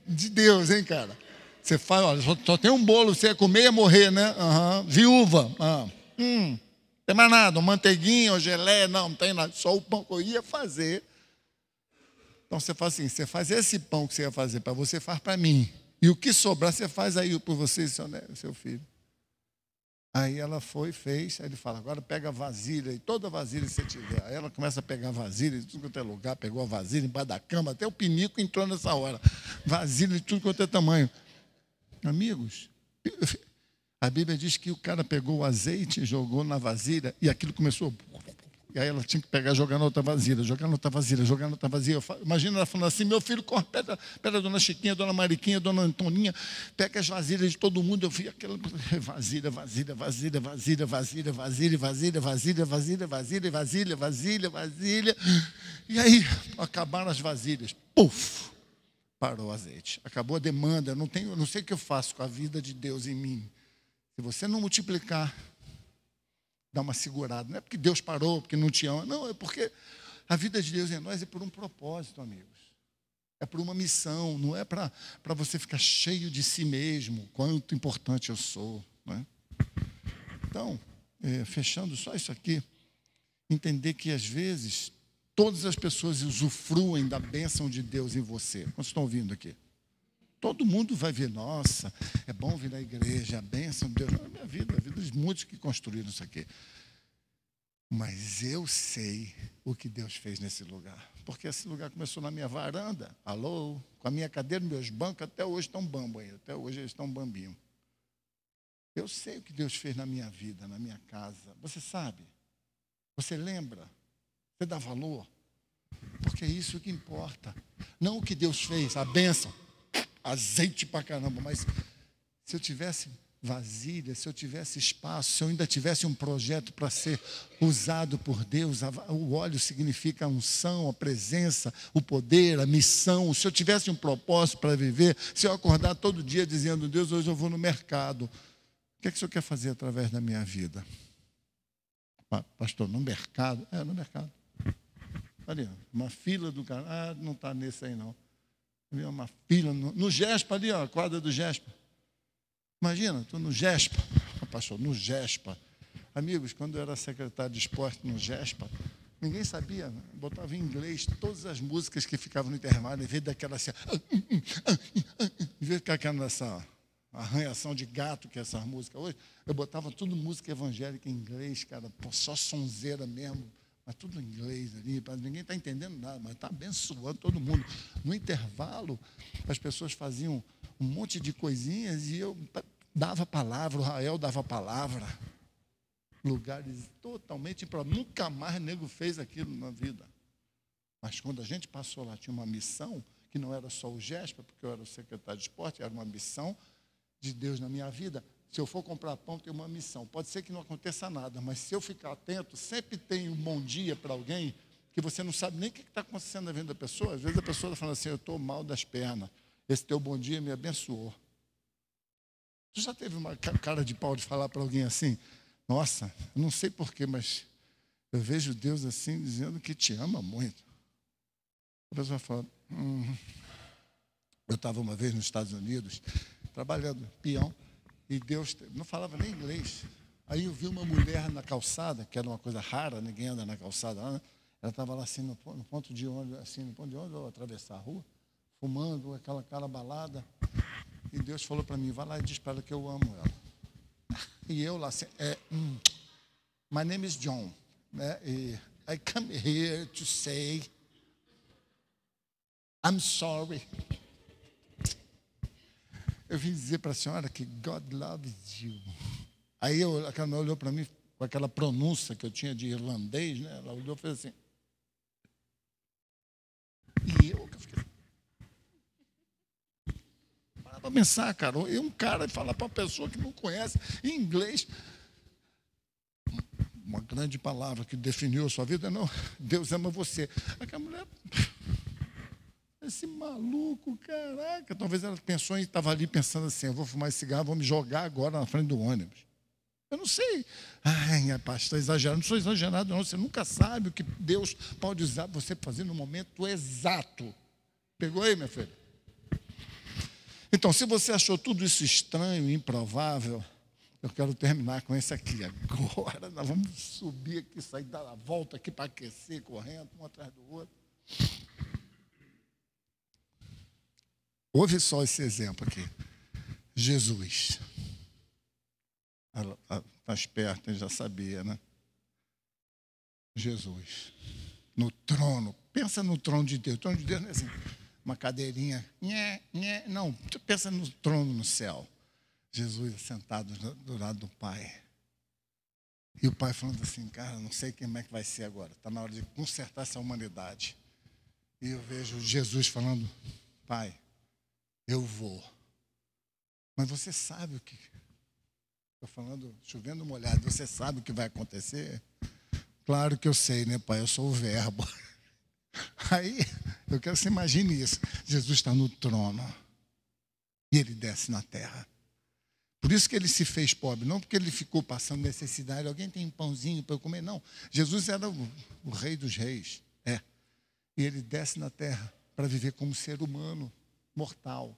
de Deus, hein, cara? Você faz, olha, só tem um bolo, você ia comer e ia morrer, né? Viúva. Tem mais nada, uma manteiguinha, uma geleia, não tem nada. Só o pão que eu ia fazer. Então você faz assim, você faz esse pão que você ia fazer para você, faz para mim. E o que sobrar, você faz aí por você e seu filho. Aí ela foi, fez, aí ele fala, agora pega a vasilha, e toda vasilha que você tiver. Aí ela começa a pegar vasilha de tudo quanto é lugar, pegou a vasilha embaixo da cama, até o pinico entrou nessa hora. Vasilha de tudo quanto é tamanho. Amigos, a Bíblia diz que o cara pegou o azeite, jogou na vasilha, e aquilo começou... E aí ela tinha que pegar e jogar na outra vasilha, jogar na outra vasilha, jogar na outra vasilha. Imagina ela falando assim, meu filho, corre, pega a dona Chiquinha, a dona Mariquinha, a dona Antoninha, pega as vasilhas de todo mundo. Eu vi aquela vasilha. E aí, acabaram as vasilhas. Puf! Parou o azeite. Acabou a demanda. Eu não sei o que eu faço com a vida de Deus em mim. Se você não multiplicar, dá uma segurada. Não é porque Deus parou, porque não te ama. Não, é porque a vida de Deus em nós é por um propósito, amigos. É por uma missão. Não é para você ficar cheio de si mesmo. Quanto importante eu sou. Né? Então, fechando só isso aqui, entender que às vezes todas as pessoas usufruem da bênção de Deus em você. Quantos estão ouvindo aqui? Todo mundo vai ver, nossa, é bom vir na igreja, a bênção de Deus. Não é minha vida, a vida de muitos que construíram isso aqui. Mas eu sei o que Deus fez nesse lugar. Porque esse lugar começou na minha varanda, alô, com a minha cadeira, meus bancos, até hoje estão bambo ainda, até hoje eles estão bambinho. Eu sei o que Deus fez na minha vida, na minha casa. Você sabe? Você lembra? Você dá valor? Porque é isso que importa. Não o que Deus fez, a bênção. Azeite pra caramba, mas se eu tivesse vasilha, se eu tivesse espaço, se eu ainda tivesse um projeto para ser usado por Deus, o óleo significa a unção, a presença, o poder, a missão. Se eu tivesse um propósito para viver, se eu acordar todo dia dizendo, Deus, hoje eu vou no mercado, o que é que o Senhor quer fazer através da minha vida? Pastor, no mercado? No mercado. Ali, uma fila do cara, não está nesse aí não. Uma fila no Gespa ali, ó, a quadra do Gespa. Imagina, estou no Gespa, pastor, no Gespa. Amigos, quando eu era secretário de esporte no Gespa, ninguém sabia, botava em inglês todas as músicas que ficavam no intervalo, em vez daquela assim, Em vez de ficar nessa arranhação de gato que é essa música hoje, eu botava tudo música evangélica em inglês, cara, só sonzeira mesmo, mas tudo em inglês ali, ninguém está entendendo nada, mas está abençoando todo mundo. No intervalo, as pessoas faziam um monte de coisinhas e eu dava palavra, o Rael dava palavra. Lugares totalmente improváveis. Nunca mais o nego fez aquilo na vida. Mas quando a gente passou lá, tinha uma missão, que não era só o GESPA, porque eu era o secretário de esporte, era uma missão de Deus na minha vida. Se eu for comprar pão, tem uma missão. Pode ser que não aconteça nada, mas se eu ficar atento, sempre tem um bom dia para alguém que você não sabe nem o que está acontecendo na vida da pessoa. Às vezes a pessoa está falando assim, eu estou mal das pernas. Esse teu bom dia me abençoou. Tu já teve uma cara de pau de falar para alguém assim, nossa, eu não sei porquê, mas eu vejo Deus assim, dizendo que te ama muito. A pessoa fala, eu estava uma vez nos Estados Unidos, trabalhando peão, e Deus não falava nem inglês. Aí eu vi uma mulher na calçada, que era uma coisa rara, ninguém anda na calçada lá, né? Ela estava lá assim no ponto de ônibus, assim, no ponto de ônibus, eu atravessar a rua, fumando, aquela cara balada. E Deus falou para mim, vai lá e diz para ela que eu amo ela. E eu lá assim, my name is John, né? E I come here to say, I'm sorry. Eu vim dizer para a senhora que God loves you. Aí ela olhou para mim com aquela pronúncia que eu tinha de irlandês, né? Ela olhou e fez assim. E eu fiquei para pensar, cara, um cara falar para uma pessoa que não conhece em inglês, uma grande palavra que definiu a sua vida, não, Deus ama você. Aquela mulher, esse maluco, caraca, talvez ela pensou e estava ali pensando assim, eu vou fumar esse cigarro, vou me jogar agora na frente do ônibus. Eu não sei, ai, pastor, exagerado, não sou exagerado não, você nunca sabe o que Deus pode usar você para fazer no momento exato. Pegou aí, minha filha? Então, se você achou tudo isso estranho, improvável, eu quero terminar com esse aqui. Agora nós vamos subir aqui, sair, dar a volta aqui para aquecer, correndo, um atrás do outro. Ouve só esse exemplo aqui. Jesus. Ela está esperta, já sabia, né? Jesus. No trono. Pensa no trono de Deus. O trono de Deus não é assim. Uma cadeirinha, não, tu pensa no trono no céu. Jesus sentado do lado do Pai. E o Pai falando assim, cara, não sei como é que vai ser agora. Está na hora de consertar essa humanidade. E eu vejo Jesus falando, Pai, eu vou. Mas você sabe o que... Estou falando, chovendo molhado, você sabe o que vai acontecer? Claro que eu sei, né, Pai? Eu sou o verbo. Aí, eu quero que você imagine isso. Jesus está no trono e ele desce na terra. Por isso que ele se fez pobre, não porque ele ficou passando necessidade. Alguém tem um pãozinho para eu comer? Não. Jesus era o rei dos reis. E ele desce na terra para viver como ser humano, mortal.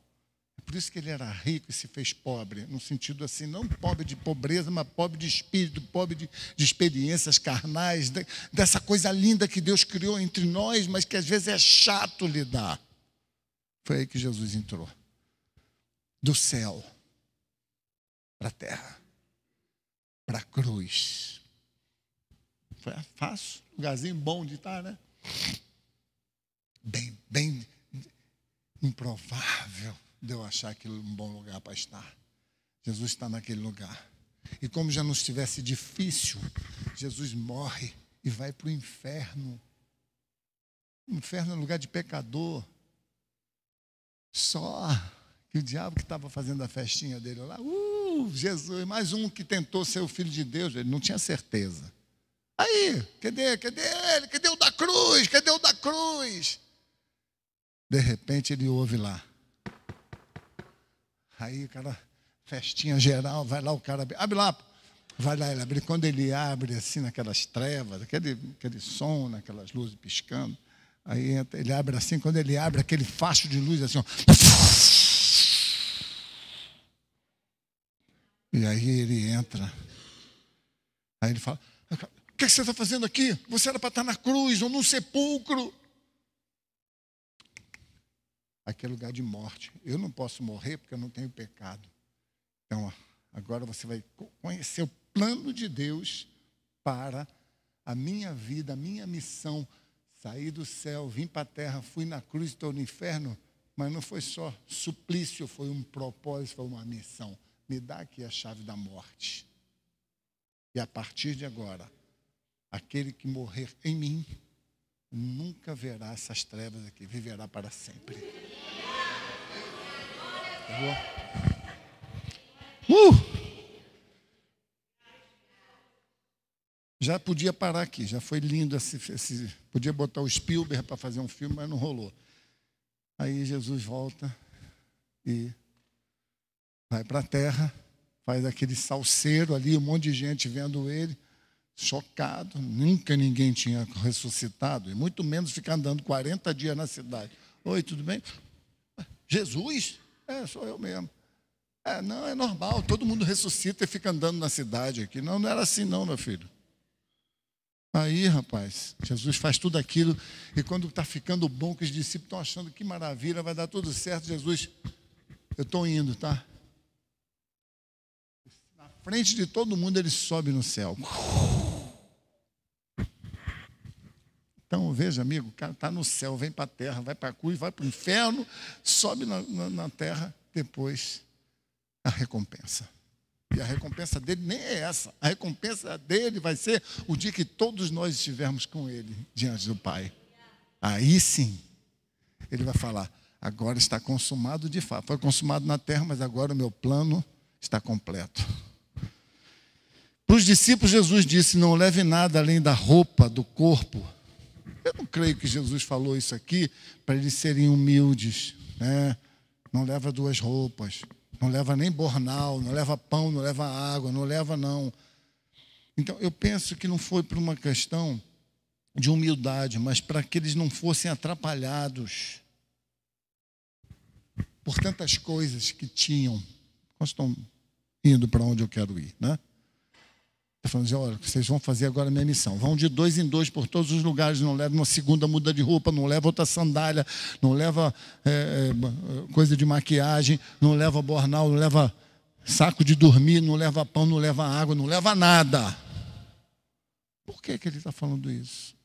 Por isso que ele era rico e se fez pobre, no sentido assim, não pobre de pobreza, mas pobre de espírito, pobre de experiências carnais, dessa coisa linda que Deus criou entre nós, mas que às vezes é chato lidar. Foi aí que Jesus entrou. Do céu para a terra, para a cruz. Foi fácil, lugarzinho bom de estar, né? Bem improvável de eu achar aquilo um bom lugar para estar. Jesus está naquele lugar. E como já não estivesse difícil, Jesus morre e vai para o inferno. O inferno é lugar de pecador. Só que o diabo que estava fazendo a festinha dele lá, Jesus, mais um que tentou ser o filho de Deus, ele não tinha certeza. Aí, cadê ele? Cadê o da cruz? Cadê o da cruz? De repente ele ouve lá. Aí o cara, festinha geral, vai lá o cara, abre lá, vai lá ele abre. Quando ele abre assim naquelas trevas, aquele som, naquelas luzes piscando, aí ele abre assim, quando ele abre aquele facho de luz assim, ó, e aí ele entra. Aí ele fala, o que você está fazendo aqui? Você era para estar na cruz ou num sepulcro. Aqui é lugar de morte. Eu não posso morrer porque eu não tenho pecado. Então, agora você vai conhecer o plano de Deus para a minha vida, a minha missão. Saí do céu, vim para a terra, fui na cruz, estou no inferno. Mas não foi só suplício, foi um propósito, foi uma missão. Me dá aqui a chave da morte. E a partir de agora, aquele que morrer em mim, nunca verá essas trevas aqui, viverá para sempre. Tá bom? Já podia parar aqui, já foi lindo podia botar o Spielberg para fazer um filme, mas não rolou. Aí Jesus volta e vai para a terra, faz aquele salseiro ali, um monte de gente vendo ele, chocado. Nunca ninguém tinha ressuscitado, e muito menos ficar andando 40 dias na cidade. Oi, tudo bem? Jesus? Sou eu mesmo. Não, é normal, todo mundo ressuscita e fica andando na cidade aqui. Não, não era assim não, meu filho. Aí, rapaz, Jesus faz tudo aquilo, e quando está ficando bom, que os discípulos estão achando que maravilha, vai dar tudo certo, Jesus, eu estou indo, tá? Na frente de todo mundo, ele sobe no céu. Então, veja, amigo, o cara está no céu, vem para a terra, vai para a cruz, vai para o inferno, sobe na terra, depois a recompensa. E a recompensa dele nem é essa. A recompensa dele vai ser o dia que todos nós estivermos com ele diante do Pai. Aí sim, ele vai falar, agora está consumado de fato. Foi consumado na terra, mas agora o meu plano está completo. Para os discípulos, Jesus disse, não leve nada além da roupa, do corpo. Eu não creio que Jesus falou isso aqui para eles serem humildes, né? Não leva 2 roupas. Não leva nem bornal, não leva pão, não leva água, não leva não. Então, eu penso que não foi por uma questão de humildade, mas para que eles não fossem atrapalhados por tantas coisas que tinham. Nós estamos indo para onde eu quero ir, né? Está falando assim, olha, vocês vão fazer agora a minha missão. Vão de 2 em 2 por todos os lugares, não leva uma segunda muda de roupa, não leva outra sandália, não leva coisa de maquiagem, não leva bornal, não leva saco de dormir, não leva pão, não leva água, não leva nada. Por que ele está falando isso?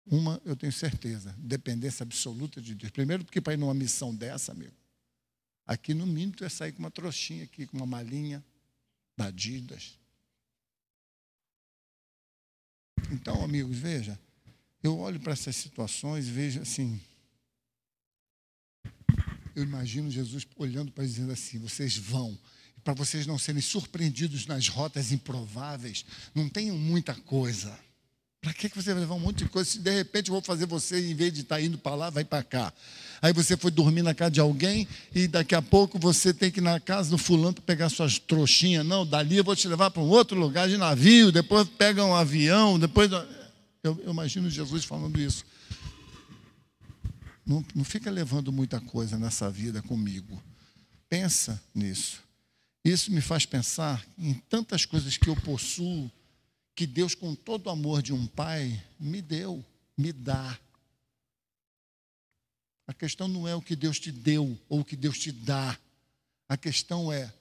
Uma, eu tenho certeza, dependência absoluta de Deus. Primeiro, porque para ir numa missão dessa, amigo, aqui no mínimo tu ia sair com uma trouxinha aqui, com uma malinha da Adidas. Então, amigos, veja, eu olho para essas situações e vejo assim, eu imagino Jesus olhando para eles dizendo assim, vocês vão, para vocês não serem surpreendidos nas rotas improváveis, não tenham muita coisa. Para que você vai levar um monte de coisa? Se de repente eu vou fazer você, em vez de estar indo para lá, vai para cá. Aí você foi dormir na casa de alguém e daqui a pouco você tem que ir na casa do fulano para pegar suas trouxinhas. Não, dali eu vou te levar para um outro lugar de navio, depois pega um avião, depois... Eu imagino Jesus falando isso. Não fica levando muita coisa nessa vida comigo. Pensa nisso. Isso me faz pensar em tantas coisas que eu possuo, que Deus, com todo o amor de um pai, me deu, me dá. A questão não é o que Deus te deu ou o que Deus te dá. A questão é,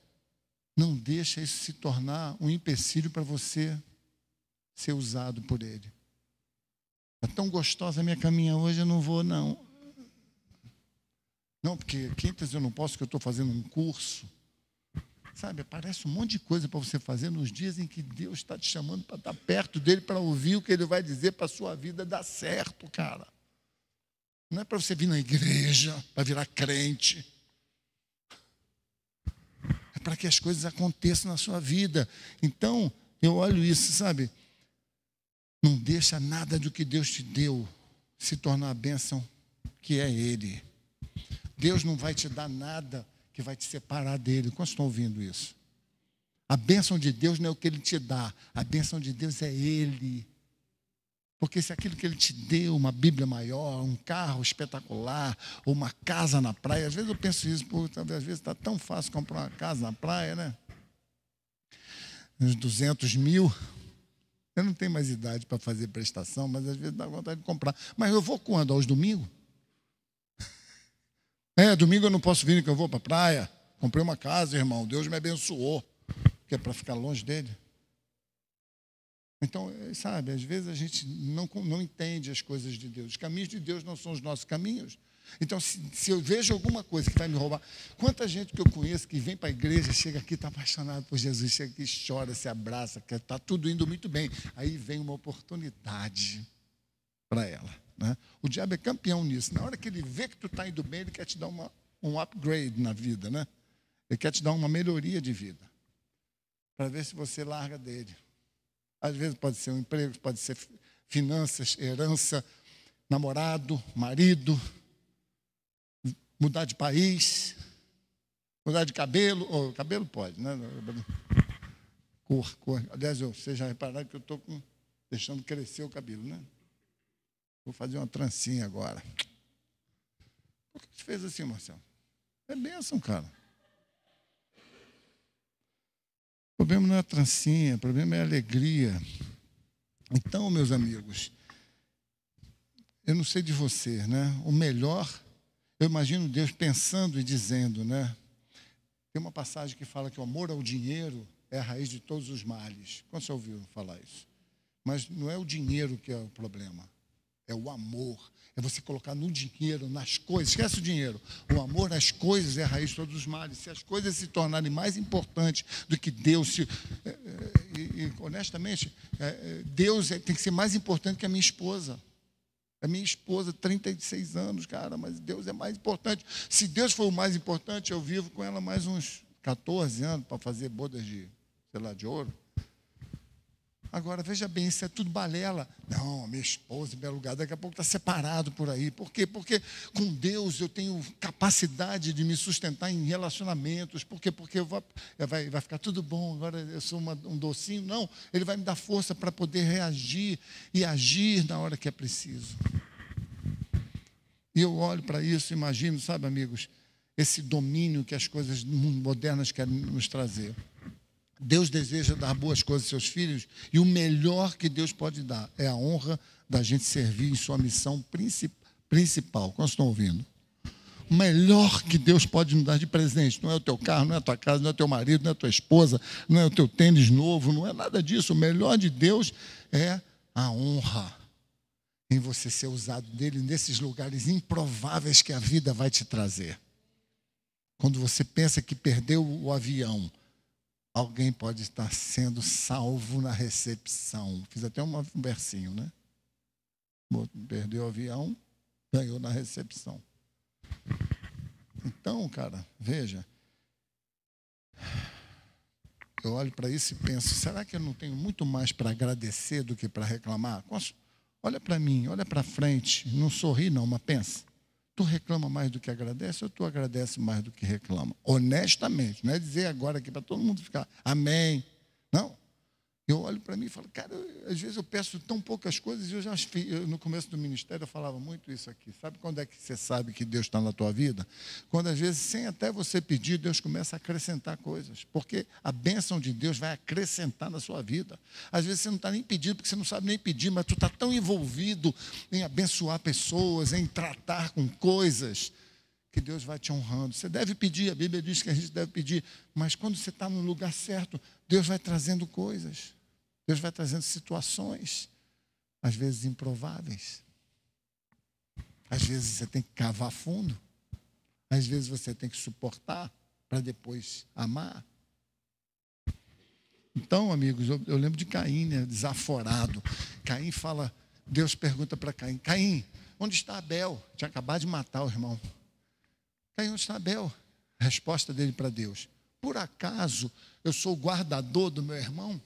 não deixa isso se tornar um empecilho para você ser usado por Ele. É tão gostosa a minha caminha hoje, eu não vou, não. Não, porque quintas eu não posso, porque eu estou fazendo um curso. Sabe, aparece um monte de coisa para você fazer nos dias em que Deus está te chamando para estar perto dele, para ouvir o que ele vai dizer para a sua vida dar certo, cara. Não é para você vir na igreja, para virar crente. É para que as coisas aconteçam na sua vida. Então, eu olho isso, sabe? Não deixa nada do que Deus te deu se tornar a bênção que é Ele. Deus não vai te dar nada que vai te separar dele. Quantos estão ouvindo isso? A bênção de Deus não é o que Ele te dá. A bênção de Deus é Ele. Porque se aquilo que Ele te deu, uma Bíblia maior, um carro espetacular, ou uma casa na praia, às vezes eu penso isso, às vezes está tão fácil comprar uma casa na praia, né? Uns 200 mil. Eu não tenho mais idade para fazer prestação, mas às vezes dá vontade de comprar. Mas eu vou quando? Aos domingos? Domingo eu não posso vir, que eu vou para a praia. Comprei uma casa, irmão, Deus me abençoou. Que é para ficar longe dele. Então, sabe, às vezes a gente não entende as coisas de Deus. Os caminhos de Deus não são os nossos caminhos. Então, se eu vejo alguma coisa que vai me roubar... Quanta gente que eu conheço que vem para a igreja, chega aqui, está apaixonado por Jesus, chega aqui, chora, se abraça, que está tudo indo muito bem. Aí vem uma oportunidade para ela. Né? O diabo é campeão nisso. Na hora que ele vê que tu está indo bem, ele quer te dar um upgrade na vida. Né? Ele quer te dar uma melhoria de vida. Para ver se você larga dele. Às vezes pode ser um emprego, pode ser finanças, herança, namorado, marido, mudar de país, mudar de cabelo. Cabelo pode, né? Cor. Aliás, vocês já repararam que eu estou deixando crescer o cabelo, né? Vou fazer uma trancinha agora. Por que você fez assim, Marcelo? É bênção, cara. O problema não é a trancinha, o problema é a alegria. Então, meus amigos, eu não sei de você, né? O melhor, eu imagino Deus pensando e dizendo, né? Tem uma passagem que fala que o amor ao dinheiro é a raiz de todos os males. Quando você ouviu falar isso? Mas não é o dinheiro que é o problema, é o amor. É você colocar no dinheiro, nas coisas. Esquece o dinheiro. O amor às coisas é a raiz de todos os males. Se as coisas se tornarem mais importantes do que Deus, honestamente, Deus tem que ser mais importante que a minha esposa. A minha esposa, 36 anos, cara, mas Deus é mais importante. Se Deus for o mais importante, eu vivo com ela mais uns 14 anos para fazer bodas de ouro. Agora, veja bem, isso é tudo balela. Não, minha esposa, em meu lugar, daqui a pouco está separado por aí. Por quê? Porque com Deus eu tenho capacidade de me sustentar em relacionamentos. Por quê? Porque vai ficar tudo bom, agora eu sou um docinho. Não, Ele vai me dar força para poder reagir e agir na hora que é preciso. E eu olho para isso, imagino, sabe, amigos, esse domínio que as coisas modernas querem nos trazer. Deus deseja dar boas coisas aos seus filhos e o melhor que Deus pode dar é a honra da gente servir em sua missão principal. Quantos estão ouvindo? O melhor que Deus pode nos dar de presente não é o teu carro, não é a tua casa, não é o teu marido, não é a tua esposa, não é o teu tênis novo, não é nada disso. O melhor de Deus é a honra em você ser usado dele nesses lugares improváveis que a vida vai te trazer. Quando você pensa que perdeu o avião, alguém pode estar sendo salvo na recepção. Fiz até um versinho, né? Perdeu o avião, ganhou na recepção. Então, cara, veja. Eu olho para isso e penso, será que eu não tenho muito mais para agradecer do que para reclamar? Olha para mim, olha para frente. Não sorri não, mas pensa. Tu reclama mais do que agradece ou tu agradece mais do que reclama? Honestamente, não é dizer agora aqui para todo mundo ficar amém. Não. Eu olho para mim e falo, cara, às vezes eu peço tão poucas coisas e no começo do ministério eu falava muito isso aqui. Sabe quando é que você sabe que Deus está na tua vida? Quando às vezes, sem até você pedir, Deus começa a acrescentar coisas. Porque a bênção de Deus vai acrescentar na sua vida. Às vezes você não está nem pedindo, porque você não sabe nem pedir, mas tu está tão envolvido em abençoar pessoas, em tratar com coisas, que Deus vai te honrando. Você deve pedir, a Bíblia diz que a gente deve pedir, mas quando você está no lugar certo, Deus vai trazendo coisas. Deus vai trazendo situações, às vezes improváveis. Às vezes você tem que cavar fundo. Às vezes você tem que suportar para depois amar. Então, amigos, eu lembro de Caim, né, desaforado. Caim fala, Deus pergunta para Caim, Caim, onde está Abel? Tinha acabado de matar o irmão. Caim, onde está Abel? A resposta dele para Deus, por acaso eu sou o guardador do meu irmão?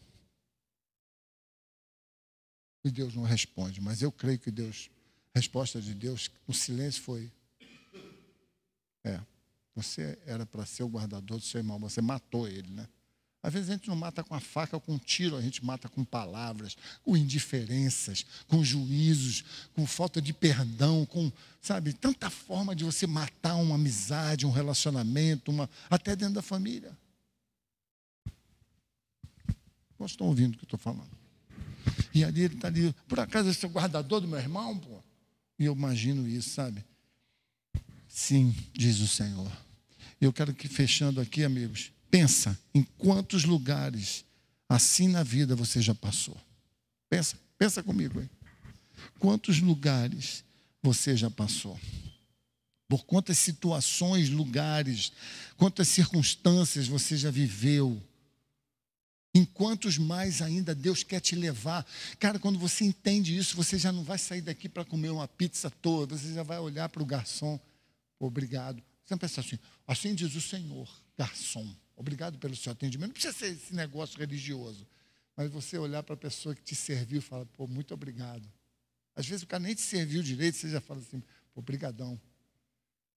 E Deus não responde, mas eu creio que Deus, a resposta de Deus, no silêncio foi, você era para ser o guardador do seu irmão, você matou ele, né? Às vezes a gente não mata com a faca ou com um tiro, a gente mata com palavras, com indiferenças, com juízos, com falta de perdão, com, sabe, tanta forma de você matar uma amizade, um relacionamento, até dentro da família. Vocês estão ouvindo o que eu estou falando? E ali ele está ali, por acaso esse é o guardador do meu irmão, pô? E eu imagino isso, sabe? Sim, diz o Senhor. Eu quero que, fechando aqui, amigos, pensa em quantos lugares assim na vida você já passou. Pensa comigo aí. Quantos lugares você já passou? Por quantas situações, lugares, quantas circunstâncias você já viveu? Em quantos mais ainda Deus quer te levar? Cara, quando você entende isso, você já não vai sair daqui para comer uma pizza toda, você já vai olhar para o garçom. Obrigado. Você não pensa assim diz o Senhor, garçom. Obrigado pelo seu atendimento. Não precisa ser esse negócio religioso. Mas você olhar para a pessoa que te serviu e falar, pô, muito obrigado. Às vezes o cara nem te serviu direito, você já fala assim, pô, brigadão.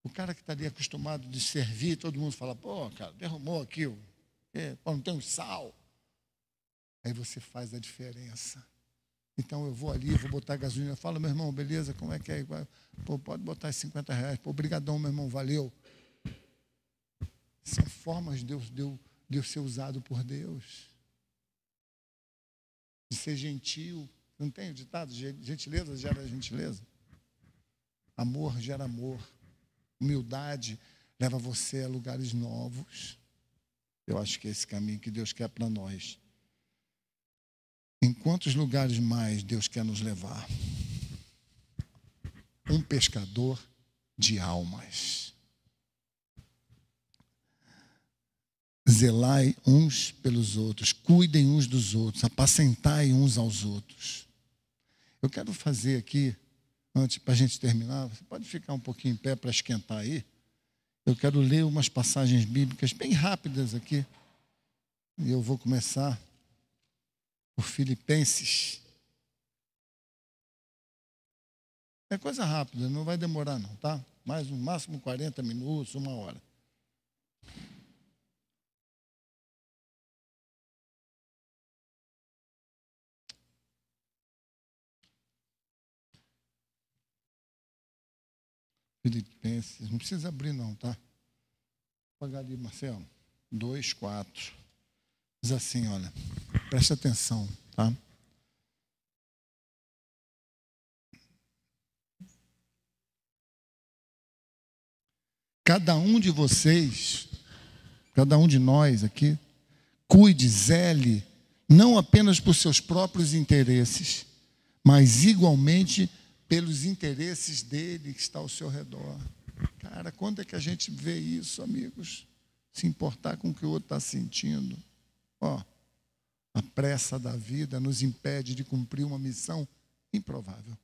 O cara que está ali acostumado de servir, todo mundo fala, pô, cara, derramou aqui, pô, não tem um sal. Aí você faz a diferença. Então eu vou ali, vou botar gasolina, falo, meu irmão, beleza, como é que é? Pô, pode botar R$50. Pô, brigadão, meu irmão, valeu. São formas de eu ser usado por Deus. De ser gentil. Não tem o ditado? Gentileza gera gentileza. Amor gera amor. Humildade leva você a lugares novos. Eu acho que é esse caminho que Deus quer para nós. Em quantos lugares mais Deus quer nos levar? Um pescador de almas. Zelai uns pelos outros, cuidem uns dos outros, apacentai uns aos outros. Eu quero fazer aqui, antes, para a gente terminar, você pode ficar um pouquinho em pé para esquentar aí. Eu quero ler umas passagens bíblicas bem rápidas aqui. E eu vou começar por Filipenses. É coisa rápida, não vai demorar não, tá? Mais no máximo 40 minutos, 1 hora. Filipenses, não precisa abrir não, tá? Vou apagar ali, Marcelo. 2:4. Diz assim, olha, preste atenção, tá? Cada um de vocês, cada um de nós aqui, cuide, zele, não apenas por seus próprios interesses, mas igualmente pelos interesses dele que está ao seu redor. Cara, quando é que a gente vê isso, amigos? Se importar com o que o outro está sentindo. Ó, a pressa da vida nos impede de cumprir uma missão improvável.